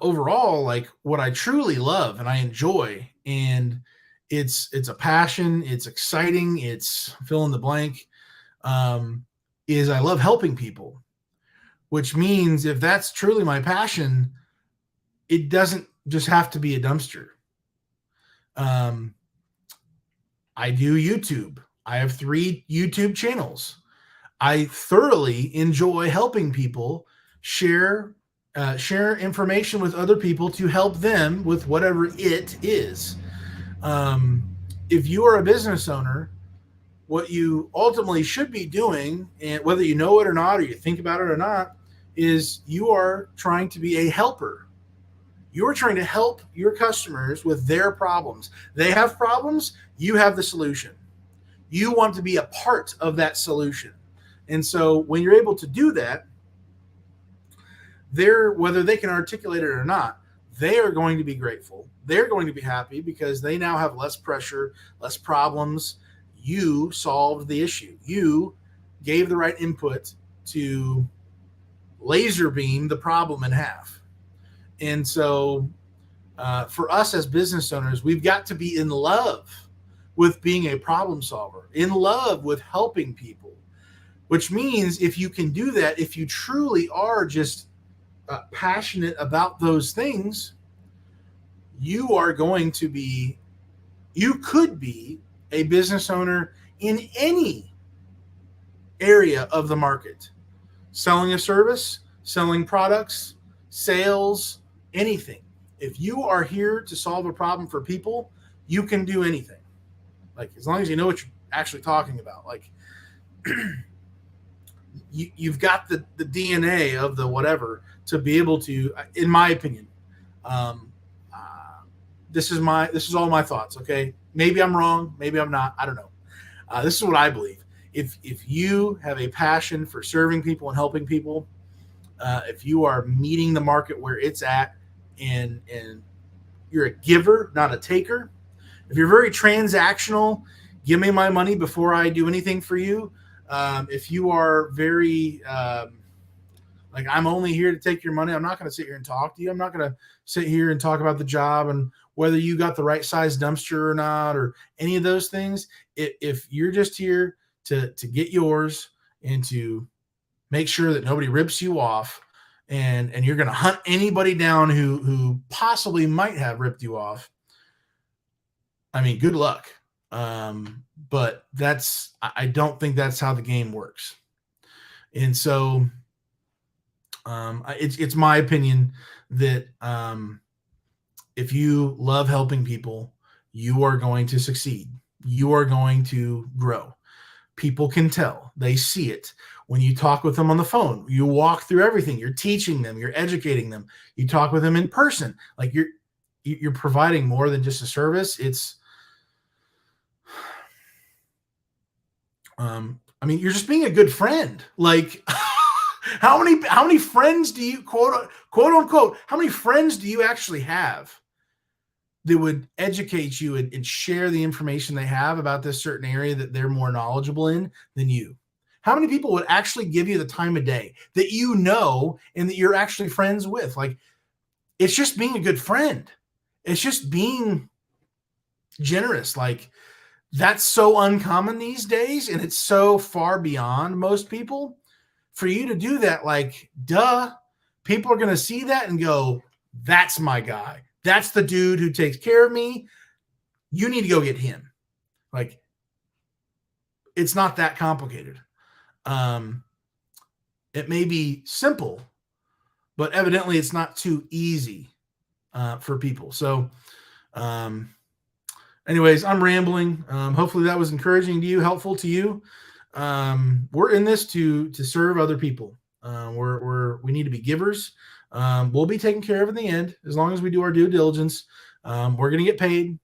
overall, like, what I truly love and I enjoy, and it's a passion, it's exciting, it's fill in the blank, is I love helping people. Which means if that's truly my passion, it doesn't just have to be a dumpster. I do YouTube. I have 3 YouTube channels. I thoroughly enjoy helping people share information with other people to help them with whatever it is. If you are a business owner, what you ultimately should be doing, and whether you know it or not, or you think about it or not, is you are trying to be a helper. You are trying to help your customers with their problems. They have problems, you have the solution. You want to be a part of that solution. And so when you're able to do that, whether they can articulate it or not, they are going to be grateful. They're going to be happy because they now have less pressure, less problems. You solved the issue. You gave the right input to laser beam the problem in half. And so for us as business owners, we've got to be in love with being a problem solver, in love with helping people, which means if you can do that, if you truly are just passionate about those things, you could be a business owner in any area of the market, selling a service, selling products, sales, anything. If you are here to solve a problem for people, you can do anything. Like, as long as you know what you're actually talking about. Like, you've got the DNA of the whatever to be able to, in my opinion, this is all my thoughts. Okay, maybe I'm wrong, maybe I'm not. I don't know. This is what I believe. If you have a passion for serving people and helping people, if you are meeting the market where it's at, and you're a giver, not a taker. If you're very transactional, give me my money before I do anything for you. If you are very like, I'm only here to take your money, I'm not going to sit here and talk to you. I'm not going to sit here and talk about the job and whether you got the right size dumpster or not, or any of those things. If you're just here to get yours and to make sure that nobody rips you off, and you're going to hunt anybody down who possibly might have ripped you off. I mean, good luck. But I don't think that's how the game works. And so it's my opinion that if you love helping people, you are going to succeed. You are going to grow. People can tell. They see it. When you talk with them on the phone, you walk through everything. You're teaching them, you're educating them. You talk with them in person. Like you're providing more than just a service. It's I mean, you're just being a good friend. Like how many friends do you quote unquote, how many friends do you actually have that would educate you and share the information they have about this certain area that they're more knowledgeable in than you? How many people would actually give you the time of day that you know and that you're actually friends with? Like, it's just being a good friend. It's just being generous. Like, that's so uncommon these days, and it's so far beyond most people. For you to do that, like, duh, people are going to see that and go, that's my guy. That's the dude who takes care of me. You need to go get him. Like, it's not that complicated. It may be simple, but evidently it's not too easy for people. So, anyways, I'm rambling. Hopefully that was encouraging to you, helpful to you. We're in this to serve other people. We need to be givers. We'll be taken care of in the end as long as we do our due diligence. We're going to get paid.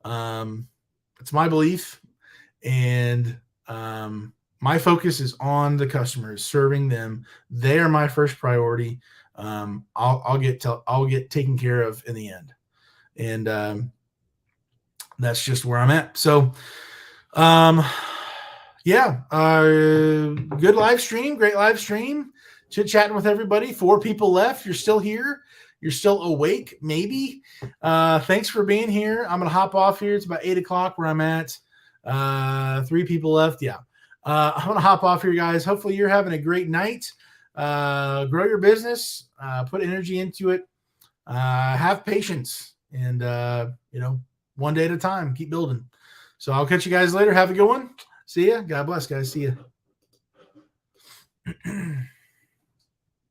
It's my belief, and my focus is on the customers, serving them. They are my first priority. I'll get taken care of in the end, and that's just where I'm at. So, yeah, good live stream, great live stream, chit chatting with everybody. 4 people left. You're still here. You're still awake, maybe. Thanks for being here. I'm gonna hop off here. It's about 8 o'clock where I'm at. 3 people left. Yeah. I'm gonna hop off here, guys. Hopefully you're having a great night. Grow your business, put energy into it, have patience, and one day at a time, keep building. So I'll catch you guys later. Have a good one. See ya. God bless, guys. See ya.